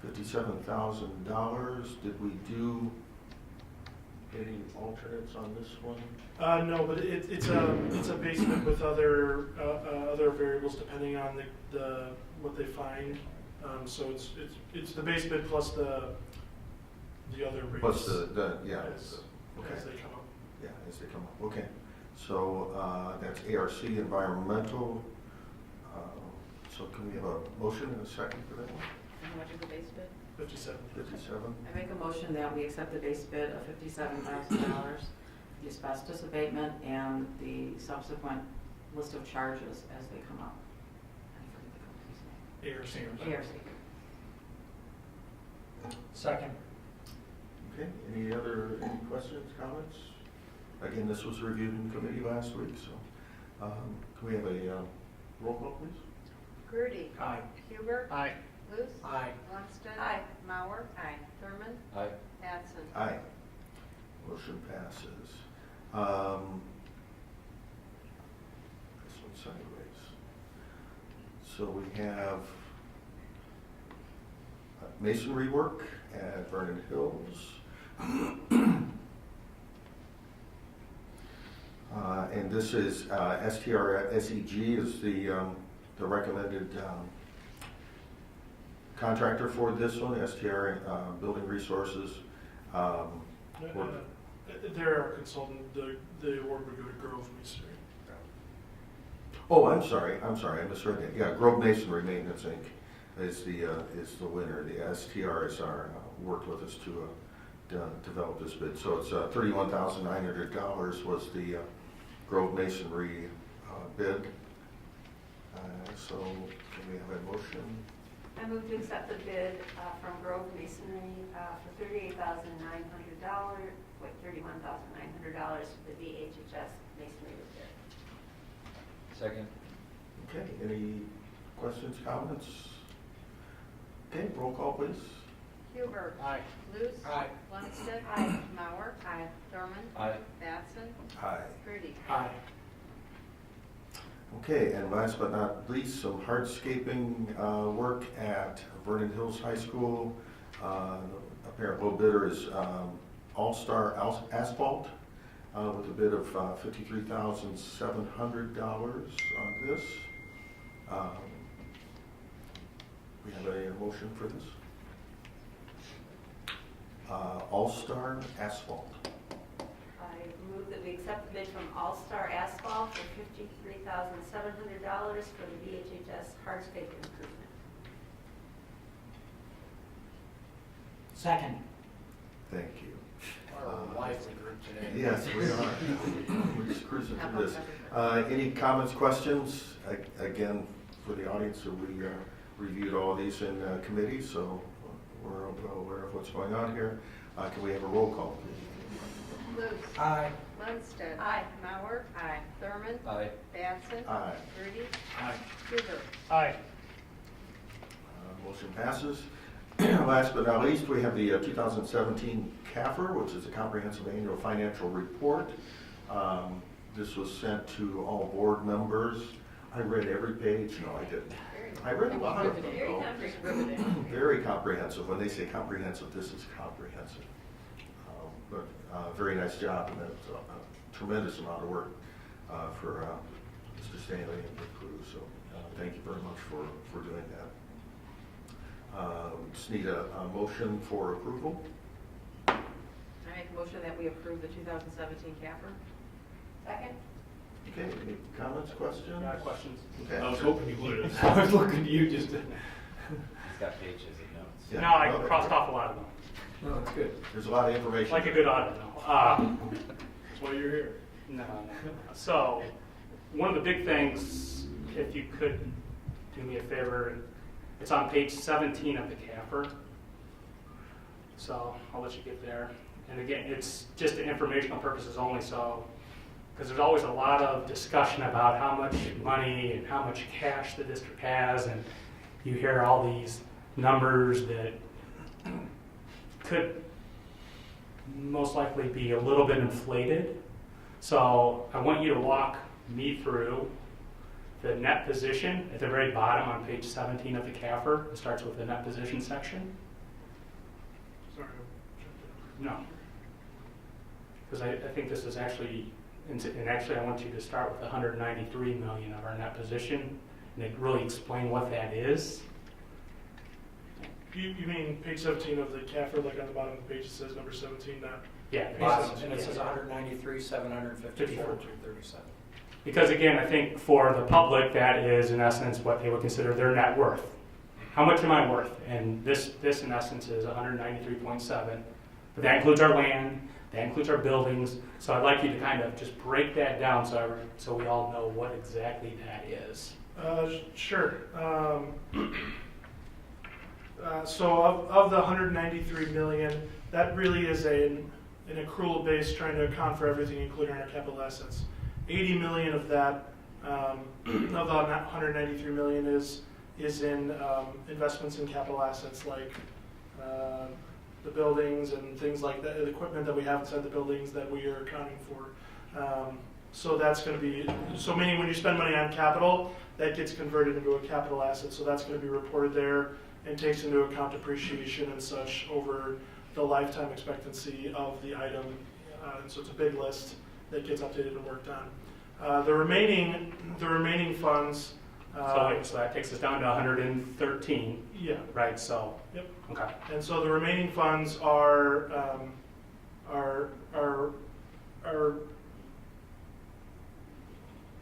$57,000. Did we do any alternates on this one? No, but it's a basement with other variables depending on the what they find. So it's the base bid plus the other rates. Plus the yeah. As Okay. as they come up. Yeah, as they come up. Okay. So that's ARC Environmental. So can we have a motion and a second for that one? And how much is the base bid? 57. 57. I make a motion that we accept the base bid of $57,000, the asbestos abatement, and the subsequent list of charges as they come up. I forget the company's name. ARC. ARC. Second. Okay. Any questions, comments? Again, this was reviewed in committee last week, so can we have a roll call, please? Grudy. Aye. Huber. Aye. Luce. Aye. Lundstedt. Aye. Mauer. Aye. Thurman. Aye. Batson. Aye. Motion passes. This one's sideways. So we have masonry work at Vernon Hills. And this is STR SEG is the recommended contractor for this one, STR Building Resources. They're our consultant. The award would go to Grove Masonry. Oh, I'm sorry, I misread that. Yeah, Grove Masonry Maintenance Inc. is the winner. The STRSR worked with us to develop this bid. So it's $31,900 was the Grove Masonry bid. So can we have a motion? I move to accept the bid from Grove Masonry for $38,900, $31,900 for the VHHS masonry repair. Second. Okay, any questions, comments? Okay, roll call, please. Huber. Aye. Luce. Aye. Lundstedt. Aye. Mauer. Aye. Thurman. Aye. Batson. Aye. Rudy. Aye. Okay, and last but not least, some hardscaping work at Vernon Hills High School. Apparent low bidder is All-Star Asphalt with a bid of $53,700 on this. We have a motion for this. All-Star Asphalt. I move that we accept the bid from All-Star Asphalt for $53,700 for the VHHS hardscape improvement. Second. Thank you. Our lively group today. Yes, we are. We're just cruising through this. Any comments, questions? Again, for the audience, so we reviewed all of these in committee, so we're well aware of what's going on here. Can we have a roll call, please? Luce. Aye. Lundstedt. Aye. Mauer. Aye. Thurman. Aye. Batson. Aye. Rudy. Aye. Huber. Aye. Motion passes. Last but not least, we have the 2017 CAFR, which is a comprehensive annual financial report. This was sent to all board members. I read every page. No, I didn't. I read a lot of them. Very though. comprehensive. Very comprehensive. When they say comprehensive, this is comprehensive. But very nice job, and that's a tremendous amount of work for Mr. Stanley and the crew. So thank you very much for doing that. We just need a motion for approval. I make a motion that we approve the 2017 CAFR. Second? Okay, any comments, questions? Questions? Okay. I was hoping you would. I was looking to you just to. He's got pages of notes. Yeah, No, I well, crossed off a lot of them. No, that's good. There's a lot of information. Like a good audit, no. That's why you're here. No. So, one of the big things, if you could do me a favor, it's on page 17 of the CAFR. So, I'll let you get there. And again, it's just informational purposes only, so, because there's always a lot of discussion about how much money and how much cash the district has, and you hear all these numbers that could most likely be a little bit inflated. So I want you to walk me through the net position at the very bottom on page 17 of the CAFR. It starts with the net position section. Sorry. No. Because I think this is actually, and actually I want you to start with 193 million of our net position and really explain what that is. You mean page 17 of the CAFR, like on the bottom of the page it says number 17, not? Yeah, Bottom. and it says 193, 754, 237. Because again, I think for the public, that is in essence what they would consider their net worth. How much am I worth? And this in essence is 193.7. But that includes our land, that includes our buildings. So I'd like you to kind of just break that down so we all know what exactly that is. Sure. So of the 193 million, that really is an accrual base trying to account for everything, including our capital assets. 80 million of that, of the 193 million is in investments in capital assets like the buildings and things like that, the equipment that we have inside the buildings that we are accounting for. So that's going to be, so meaning when you spend money on capital, that gets converted into a capital asset. So that's going to be reported there and takes into account depreciation and such over the lifetime expectancy of the item. And so it's a big list that gets updated and worked on. The remaining funds. So that takes us down to 113. Yeah. Right. So. Yep. Okay. And so the remaining funds are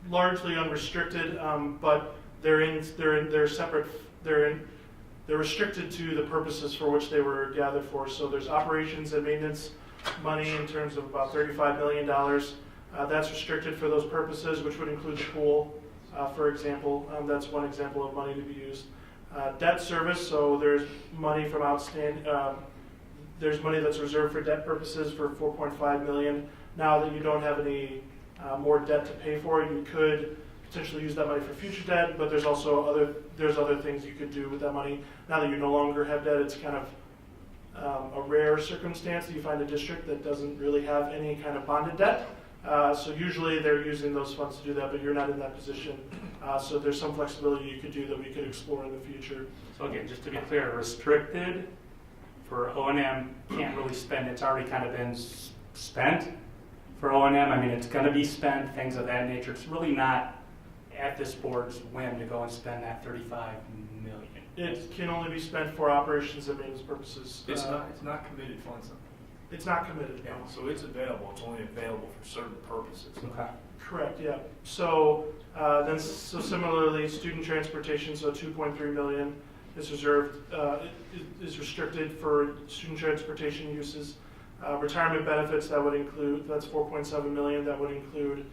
largely unrestricted, but they're restricted to the purposes for which they were gathered for. So there's operations and maintenance money in terms of about $35 million. That's restricted for those purposes, which would include the pool, for example. That's one example of money to be used. Debt service, so there's money from outstanding, there's money that's reserved for debt purposes for $4.5 million. Now that you don't have any more debt to pay for, you could potentially use that money for future debt, but there's also other things you could do with that money. Now that you no longer have debt, it's kind of a rare circumstance that you find a district that doesn't really have any kind of bonded debt. So usually they're using those funds to do that, but you're not in that position. So there's some flexibility you could do that we could explore in the future. So again, just to be clear, restricted for O&M, can't really spend, it's already kind of been spent for O&M. I mean, it's going to be spent, things of that nature. It's really not at this board's whim to go and spend that $35 million. It can only be spent for operations and maintenance purposes. It's not committed funds. It's not committed. Yeah, so it's available. It's only available for certain purposes. Okay. Correct, yeah. So so similarly, student transportation, so $2.3 million is reserved, is restricted for student transportation uses. Retirement benefits, that would include, that's $4.7 million. That would include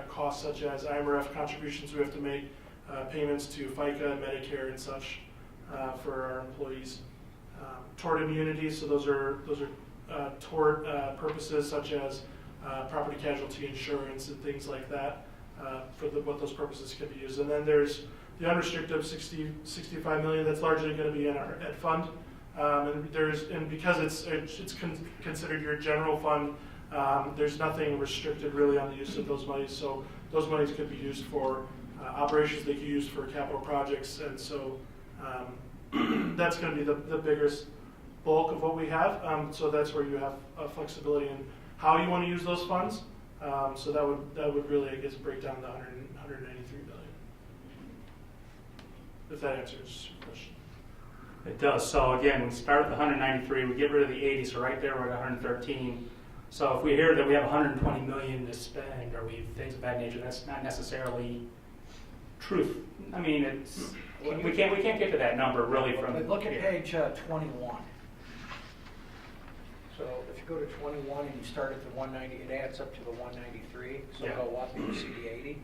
costs such as IMRF contributions we have to make, payments to FICA, Medicare, and such for our employees. Tort immunity, so those are tort purposes such as property casualty insurance and things like that for what those purposes can be used. And then there's the unrestricted $65 million that's largely going to be in our ed fund. And because it's considered your general fund, there's nothing restricted really on the use of those monies. So those monies could be used for operations, they could be used for capital projects, and so that's going to be the biggest bulk of what we have. So that's where you have flexibility in how you want to use those funds. So that would really, I guess, break down the 193 billion. If that answers your question. It does. So again, we start at the 193, we get rid of the 80, so right there we're at 113. So if we hear that we have 120 million to spend, or we things of that nature, that's not necessarily truth. I mean, it's we can't get to that number really from. But look at here. page 21. So if you go to 21 and you start at the 190, it adds up to the 193. So Yeah. go up and you see the 80.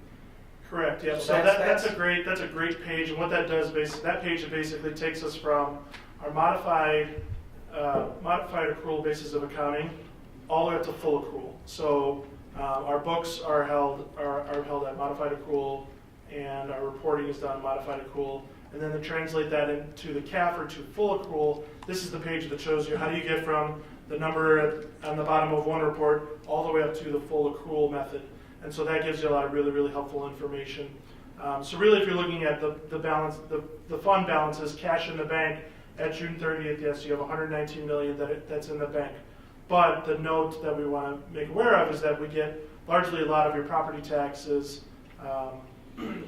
Correct. Yeah. So So that's that's a great page, and what that does that page basically takes us from our modified accrual basis of accounting all the way up to full accrual. So our books are held at modified accrual, and our reporting is done modified accrual. And then to translate that into the CAF or to full accrual, this is the page that shows you how do you get from the number on the bottom of one report all the way up to the full accrual method. And so that gives you a lot of really, really helpful information. So really, if you're looking at the balance, the fund balances, cash in the bank at June 30th, yes, you have 119 million that's in the bank. But the note that we want to make aware of is that we get largely a lot of your property taxes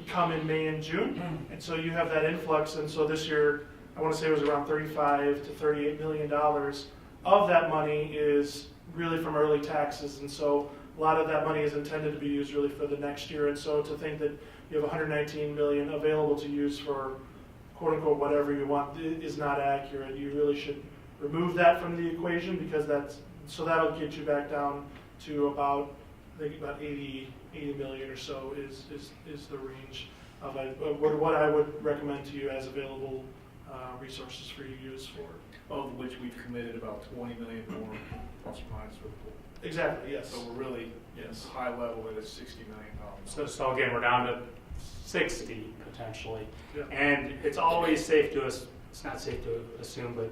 come in May and June, and so you have that influx. And so this year, I want to say it was around $35 to $38 million of that money is really from early taxes, and so a lot of that money is intended to be used really for the next year. And so to think that you have 119 million available to use for quote unquote whatever you want is not accurate. You really should remove that from the equation, because that'll get you back down to about, I think about 80 million or so is the range of what I would recommend to you as available resources for you to use for. Of which we've committed about 20 million more plus or minus for the pool. Exactly, yes. So we're really, high level at a $60 million. So again, we're down to 60 potentially, Yeah. and it's always safe to us. It's not safe to assume, but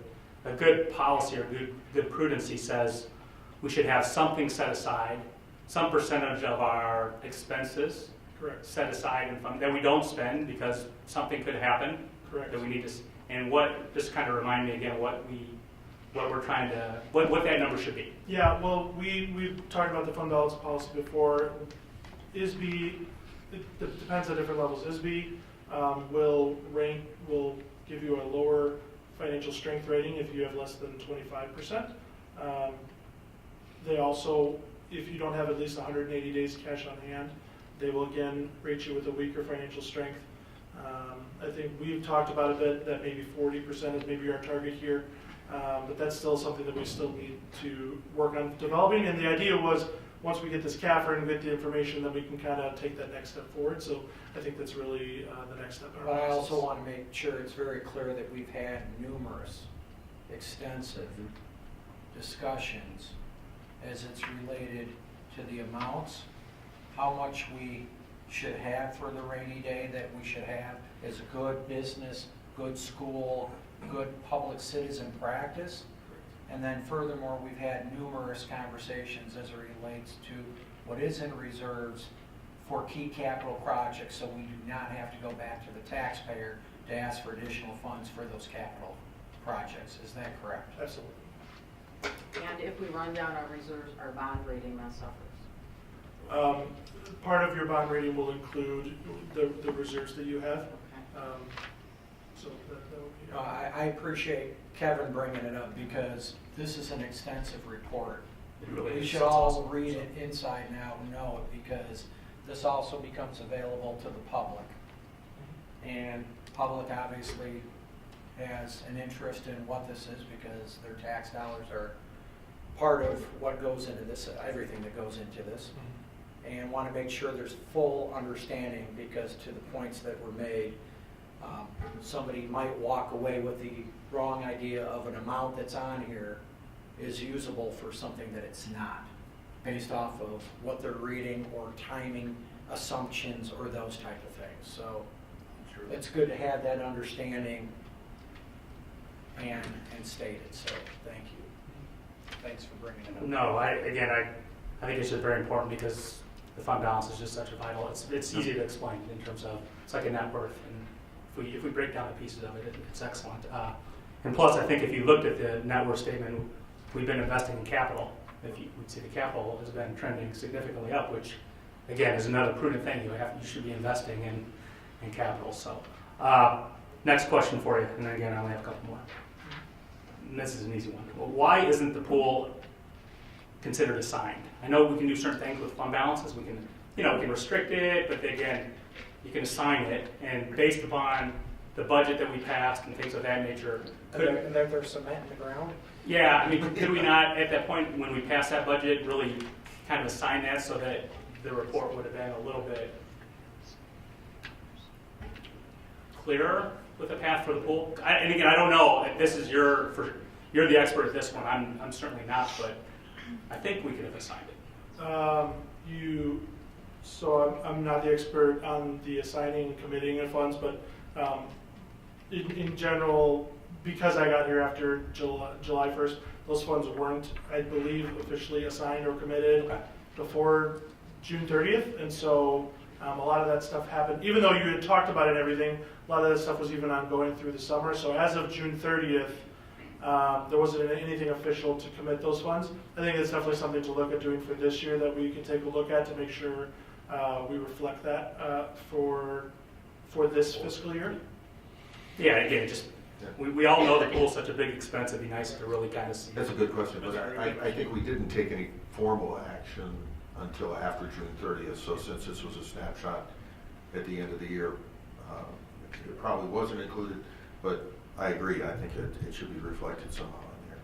a good policy or good prudency says we should have something set aside, some percentage of our expenses Correct. set aside and fund that we don't spend because something could happen. Correct. That we need to, and just kind of remind me again what we're trying to, what that number should be. Yeah, well, we've talked about the fund balance policy before. ISB, it depends on different levels. ISB will give you a lower financial strength rating if you have less than 25%. They also, if you don't have at least 180 days cash on hand, they will again rate you with a weaker financial strength. I think we've talked about a bit that maybe 40% is maybe our target here, but that's still something that we still need to work on developing. And the idea was once we get this CAFR and get the information, then we can kind of take that next step forward. So I think that's really the next step in our But I process. also want to make sure it's very clear that we've had numerous, extensive discussions as it's related to the amounts, how much we should have for the rainy day, that we should have as a good business, good school, good public citizen practice. And then furthermore, we've had numerous conversations as it relates to what is in reserves for key capital projects, so we do not have to go back to the taxpayer to ask for additional funds for those capital projects. Is that correct? Absolutely. And if we run down our reserves, our bond rating then suffers. Part of your bond rating will include the reserves that you have. So that would be. I appreciate Kevin bringing it up because this is an extensive report. It really We is. should It's all awesome. read it inside and out and know it because this also becomes available to the public. And public obviously has an interest in what this is because their tax dollars are part of what goes into this, everything that goes into this. And want to make sure there's full understanding because to the points that were made, somebody might walk away with the wrong idea of an amount that's on here is usable for something that it's not, based off of what they're reading or timing assumptions or those type of things. So it's good to have that understanding and stated. So thank you. Thanks for bringing it up. No, I think it's just very important because the fund balance is just such a vital, it's easy to explain in terms of, it's like a net worth, and if we break down the pieces of it, it's excellent. And plus, I think if you looked at the net worth statement, we've been investing in capital. If you would see the capital has been trending significantly up, which again is another prudent thing. You should be investing in capital. So next question for you, and then again I only have a couple more. And this is an easy one. Well, why isn't the pool considered assigned? I know we can do certain things with fund balances. We can, we can restrict it, but again, you can assign it, and based upon the budget that we passed and things of that nature. And there's cement in the ground? Yeah, I mean, could we not, at that point when we passed that budget, really kind of assign that so that the report would have been a little bit clearer with the path for the pool? And again, I don't know. This is you're the expert at this one. I'm certainly not, but I think we could have assigned it. So I'm not the expert on the assigning and committing of funds, but in general, because I got here after July 1st, those funds weren't, I believe, officially assigned or committed before June 30th, and so a lot of that stuff happened, even though you had talked about it and everything, a lot of that stuff was even ongoing through the summer. So as of June 30th, there wasn't anything official to commit those funds. I think it's definitely something to look at doing for this year that we can take a look at to make sure we reflect that for this fiscal year. Yeah, again, we all know the pool's such a big expense. It'd be nice to really kind of see. That's a good question, but I think we didn't take any formal action until after June 30th. So since this was a snapshot at the end of the year, it probably wasn't included, but I agree. I think it should be reflected somehow in here.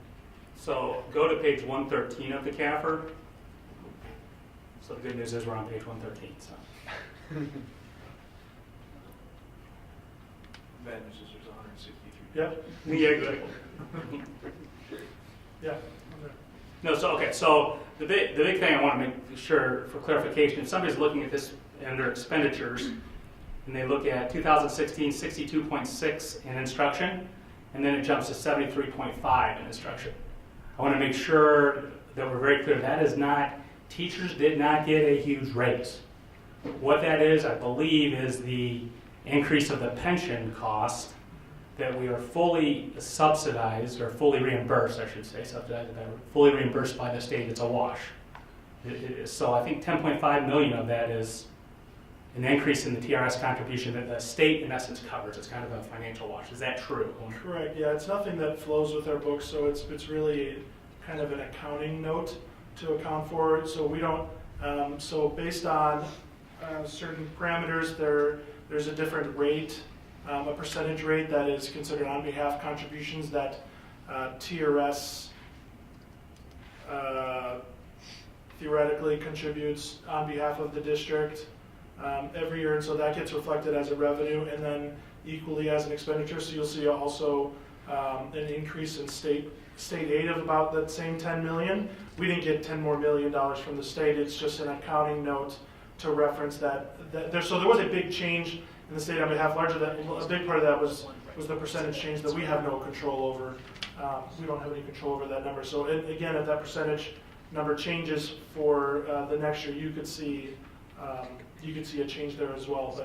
So go to page 113 of the CAFR. So the good news is we're on page 113. So. Bad news is there's 163. Yep. Yeah, good. Yeah. Okay. No, so the big thing I want to make sure for clarification, if somebody's looking at this under expenditures, and they look at 2016, 62.6 in instruction, and then it jumps to 73.5 in instruction. I want to make sure that we're very clear. That is not, teachers did not get a huge raise. What that is, I believe, is the increase of the pension cost that we are fully subsidized, or fully reimbursed, I should say, subsidized, fully reimbursed by the state. It's a wash. So I think 10.5 million of that is an increase in the TRS contribution that the state, in essence, covers. It's kind of a financial wash. Is that true? Correct. Yeah, it's nothing that flows with our books, so it's really kind of an accounting note to account for. So we don't. So based on certain parameters, there's a different rate, a percentage rate that is considered on behalf contributions that TRS theoretically contributes on behalf of the district every year, and so that gets reflected as a revenue and then equally as an expenditure. So you'll see also an increase in state aid of about that same 10 million. We didn't get $10 million more from the state. It's just an accounting note to reference that so there was a big change in the state on behalf. Larger than a big part of that was the percentage change that we have no control over. We don't have any control over that number. So again, if that percentage number changes for the next year, you could see a change there as well.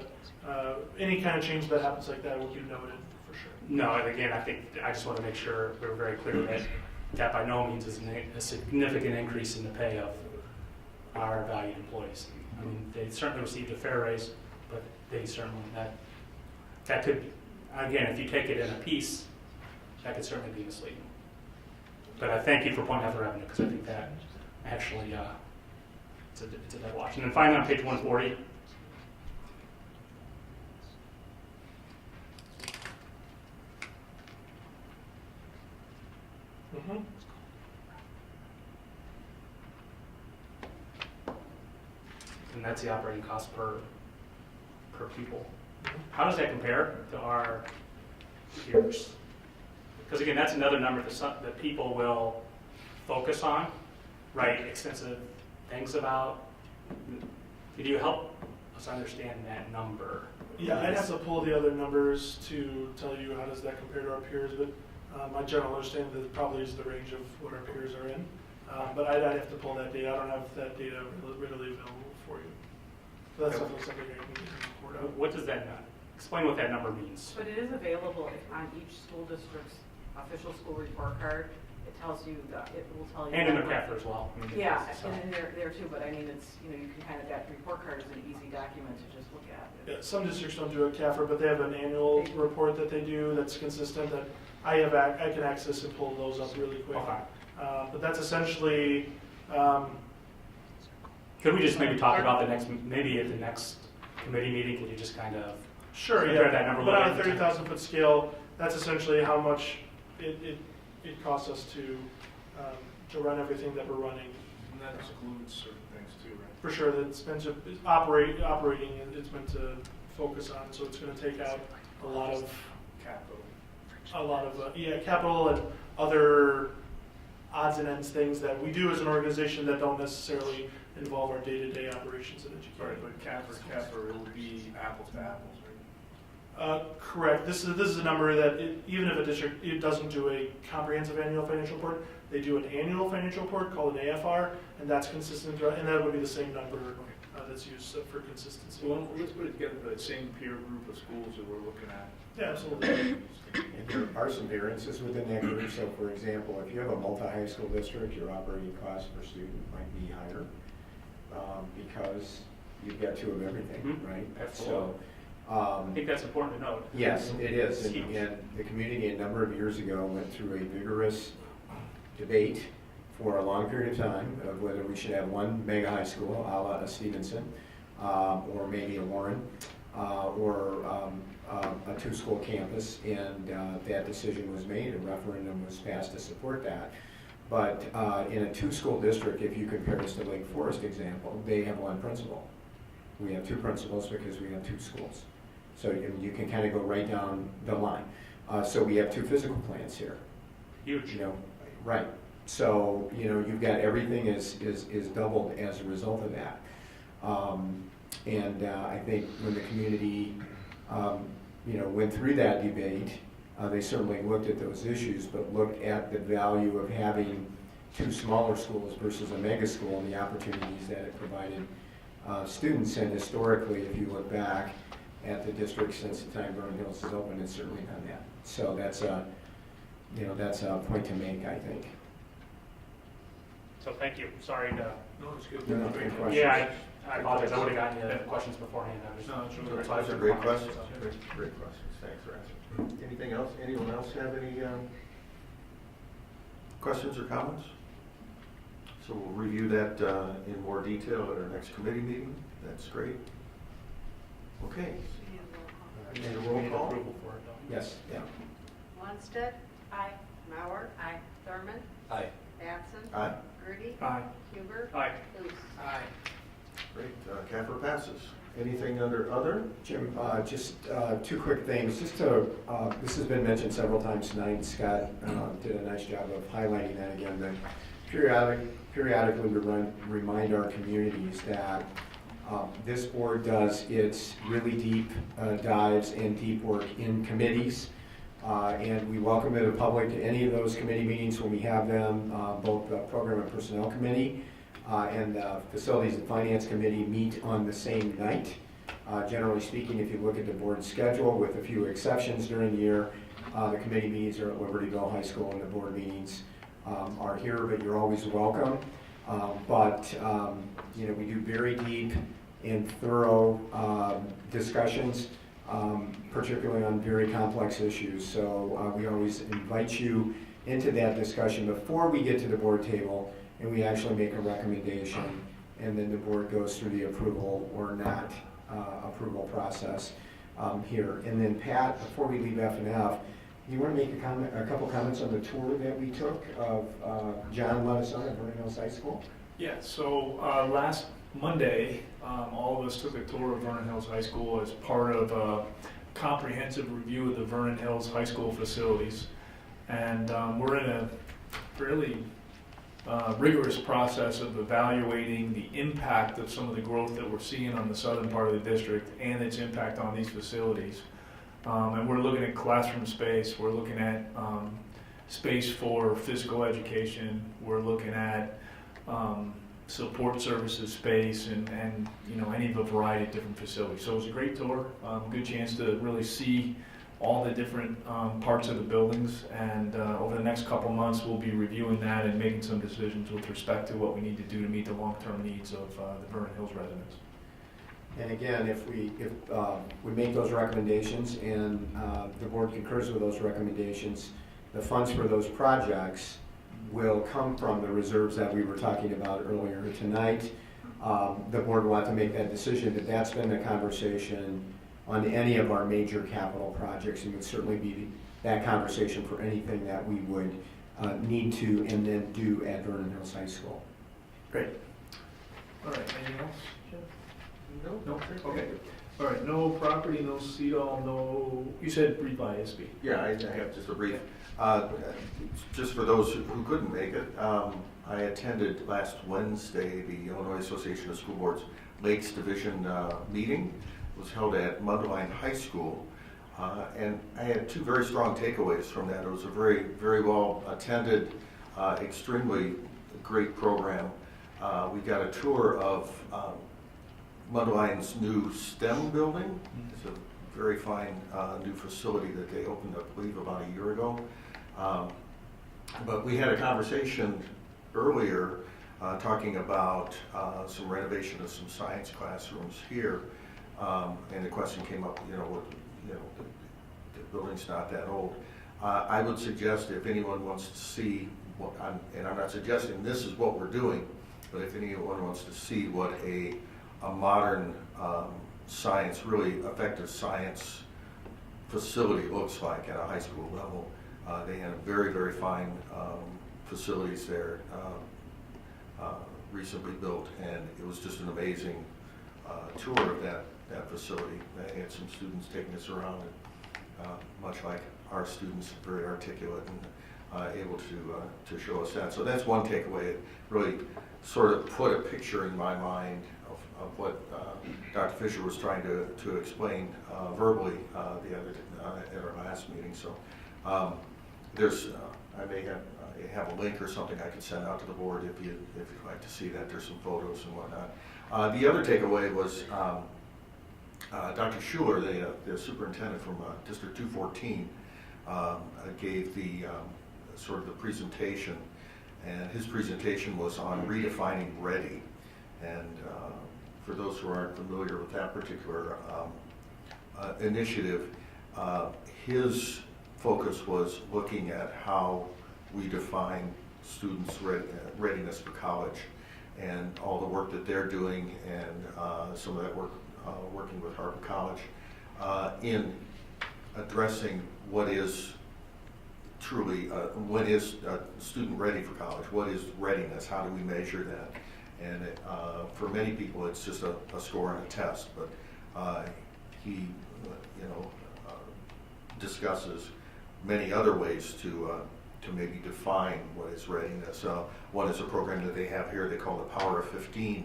But any kind of change that happens like that will be noted for sure. No, and again, I just want to make sure we're very clear that by no means is a significant increase in the pay of our valued employees. I mean, they certainly received a fair raise, but they certainly, that could, again, if you take it in a piece, that could certainly be misleading. But I thank you for pointing out the revenue, because I think that actually, it's a dead wash. And then finally on page 140, Mm-hmm. and that's the operating cost per pupil. How does that compare to our peers? Because again, that's another number that people will focus on, write extensive things about. Could you help us understand that number? Yeah, I'd have to pull the other numbers to tell you how does that compare to our peers, but my general understanding that it probably is the range of what our peers are in. But I'd have to pull that data. I don't have that data readily available for you. So that's something I can report out. What does that explain what that number means? But it is available on each school district's official school report card. It tells you, it will tell you. And in the CAFR as well. I mean, Yeah, so. and in there too, but I mean, it's, you can kind of, that report card is an easy document to just look at. Yeah, some districts don't do a CAFR, but they have an annual report that they do that's consistent that I can access and pull those up really quick. Okay. But that's essentially. Could we just maybe talk about maybe at the next committee meeting, could you just kind of Sure, compare yeah. that number? But on a 30,000 foot scale, that's essentially how much it costs us to run everything that we're running. And that excludes certain things too, right? For sure, that's meant to operating, and it's meant to focus on. So it's going to take out a lot of capital and other odds and ends things that we do as an organization that don't necessarily involve our day-to-day operations and education. Right, but CAFR, it will be apples to apples, right? Correct. This is a number that even if a district doesn't do a comprehensive annual financial report, they do an annual financial report called an AFR, and that's consistent, and that would be the same number that's used for consistency. Well, let's put it together for that same peer group of schools that we're looking at. Yeah, absolutely. And there are some variances within that group. So for example, if you have a multi-high school district, your operating cost per student might be higher because you've got two of everything, right? Absolutely. So, I think that's important to note. yes, it is. And the community a number of years ago went through a vigorous debate for a long period of time of whether we should have one mega high school, a la Stevenson, or maybe a Warren, or a two-school campus, and that decision was made. A referendum was passed to support that. But in a two-school district, if you compare this to Lake Forest example, they have one principal. We have two principals because we have two schools. So you can kind of go right down the line. So we have two physical plants here. Huge. Right. So you've got everything is doubled as a result of that. And I think when the community went through that debate, they certainly looked at those issues, but looked at the value of having two smaller schools versus a mega school and the opportunities that it provided students. And historically, if you look back at the district since the time Vernon Hills is open, it's certainly done that. So that's a point to make, I think. So thank you. Sorry to. No, it's good. No, good question. Yeah, I apologize. I would have gotten you the questions beforehand. No, it's really Those are great questions. Great questions. Thanks for answering. Anything else? Anyone else have any questions or comments? So we'll review that in more detail at our next committee meeting. That's great. Okay. Need a roll call? Approval for it, though. Yes. Yeah. Lundstedt. Aye. Mauer. Aye. Thurman. Aye. Batson. Aye. Grudy. Aye. Huber. Aye. Luce. Aye. Great, CAFR passes. Anything under other? Jim, just two quick things. Just to, this has been mentioned several times tonight. Scott did a nice job of highlighting that again. But periodically, we remind our communities that this board does its really deep dives and deep work in committees. And we welcome the public to any of those committee meetings when we have them. Both the Program and Personnel Committee and the Facilities and Finance Committee meet on the same night. Generally speaking, if you look at the board schedule, with a few exceptions during the year, the committee meetings are at Libertyville High School and the board meetings are here, but you're always welcome. You know, we do very deep and thorough discussions, particularly on very complex issues. So we always invite you into that discussion before we get to the board table, and we actually make a recommendation, and then the board goes through the approval or not approval process here. And then Pat, before we leave F&F, you want to make a couple comments on the tour that we took of John led us on at Vernon Hills High School? Yeah, so last Monday, all of us took a tour of Vernon Hills High School as part of a comprehensive review of the Vernon Hills High School facilities. And we're in a fairly rigorous process of evaluating the impact of some of the growth that we're seeing on the southern part of the district and its impact on these facilities. And we're looking at classroom space, we're looking at space for physical education, we're looking at support services space and you know, any of a variety of different facilities. So it was a great tour, good chance to really see all the different parts of the buildings, and over the next couple months we'll be reviewing that and making some decisions with respect to what we need to do to meet the long-term needs of the Vernon Hills residents. And again, if we make those recommendations and the board concurs with those recommendations, the funds for those projects will come from the reserves that we were talking about earlier tonight. The board will have to make that decision, but that's been the conversation on any of our major capital projects, and would certainly be that conversation for anything that we would need to and then do at Vernon Hills High School. Great. All right, anything else, Jim? No? Okay. All right, no property, no CEDAW, no, you said brief ISB. Yeah, I have just a brief. Just for those who couldn't make it, I attended last Wednesday the Illinois Association of School Boards Lakes Division meeting. It was held at Mundelein High School, and I had two very strong takeaways from that. It was a very, very well attended, extremely great program. We got a tour of Mundelein's new STEM building. It's a very fine new facility that they opened, I believe, about a year ago. But we had a conversation earlier talking about some renovation of some science classrooms here, and the question came up, the building's not that old. I would suggest if anyone wants to see, and I'm not suggesting this is what we're doing, but if anyone wants to see what a modern science, really effective science facility looks like at a high school level, they have very, very fine facilities there, recently built, and it was just an amazing tour of that facility. They had some students taking us around, and much like our students, very articulate and able to show us that. So that's one takeaway. It really sort of put a picture in my mind of what Dr. Fisher was trying to explain verbally at our last meeting. So there's, I may have a link or something I could send out to the board if you'd like to see that. There's some photos and whatnot. The other takeaway was Dr. Schuler, the superintendent from District 214, gave the sort of the presentation, and his presentation was on redefining READY. And for those who aren't familiar with that particular initiative, his focus was looking at how we define students' readiness for college, and all the work that they're doing, and some of that work working with Harvard College in addressing what is truly, when is a student ready for college? What is readiness? How do we measure that? And for many people, it's just a score on a test, but he, discusses many other ways to maybe define what is readiness. One is a program that they have here they call the Power of 15,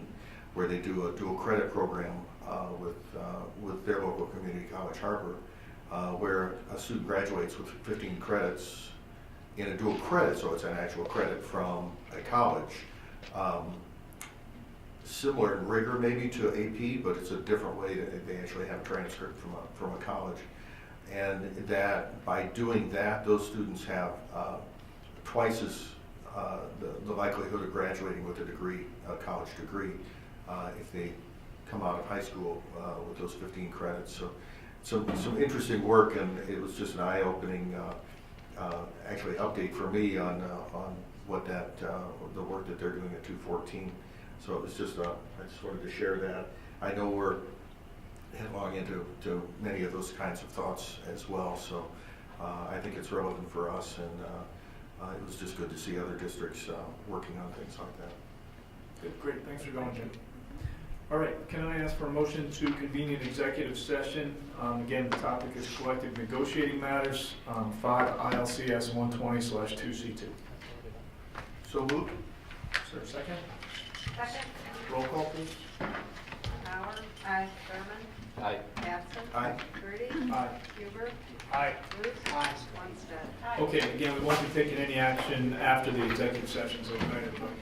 where they do a dual credit program with their local community college, Harper, where a student graduates with 15 credits in a dual credit, so it's an actual credit from a college. Similar in rigor maybe to AP, but it's a different way that they actually have a transcript from a college. And that by doing that, those students have twice as the likelihood of graduating with a degree, a college degree, if they come out of high school with those 15 credits. So some interesting work, and it was just an eye-opening actually update for me on what the work that they're doing at 214. So it was just I just wanted to share that. I know we're headlong into many of those kinds of thoughts as well. So I think it's relevant for us, and it was just good to see other districts working on things like that. Good, great, thanks for going, Jim. All right, can I ask for a motion to convene an executive session? Again, the topic is collective negotiating matters, 5 ILCS 120/2C2. So moved. Is there a second? Second. Roll call, please. Bauer. Aye. Thurman. Aye. Batson. Aye. Grudy. Aye. Huber. Aye. Luce. Aye. Lundstedt. Okay, again, we won't be taking any action after the executive session, so good night, everybody.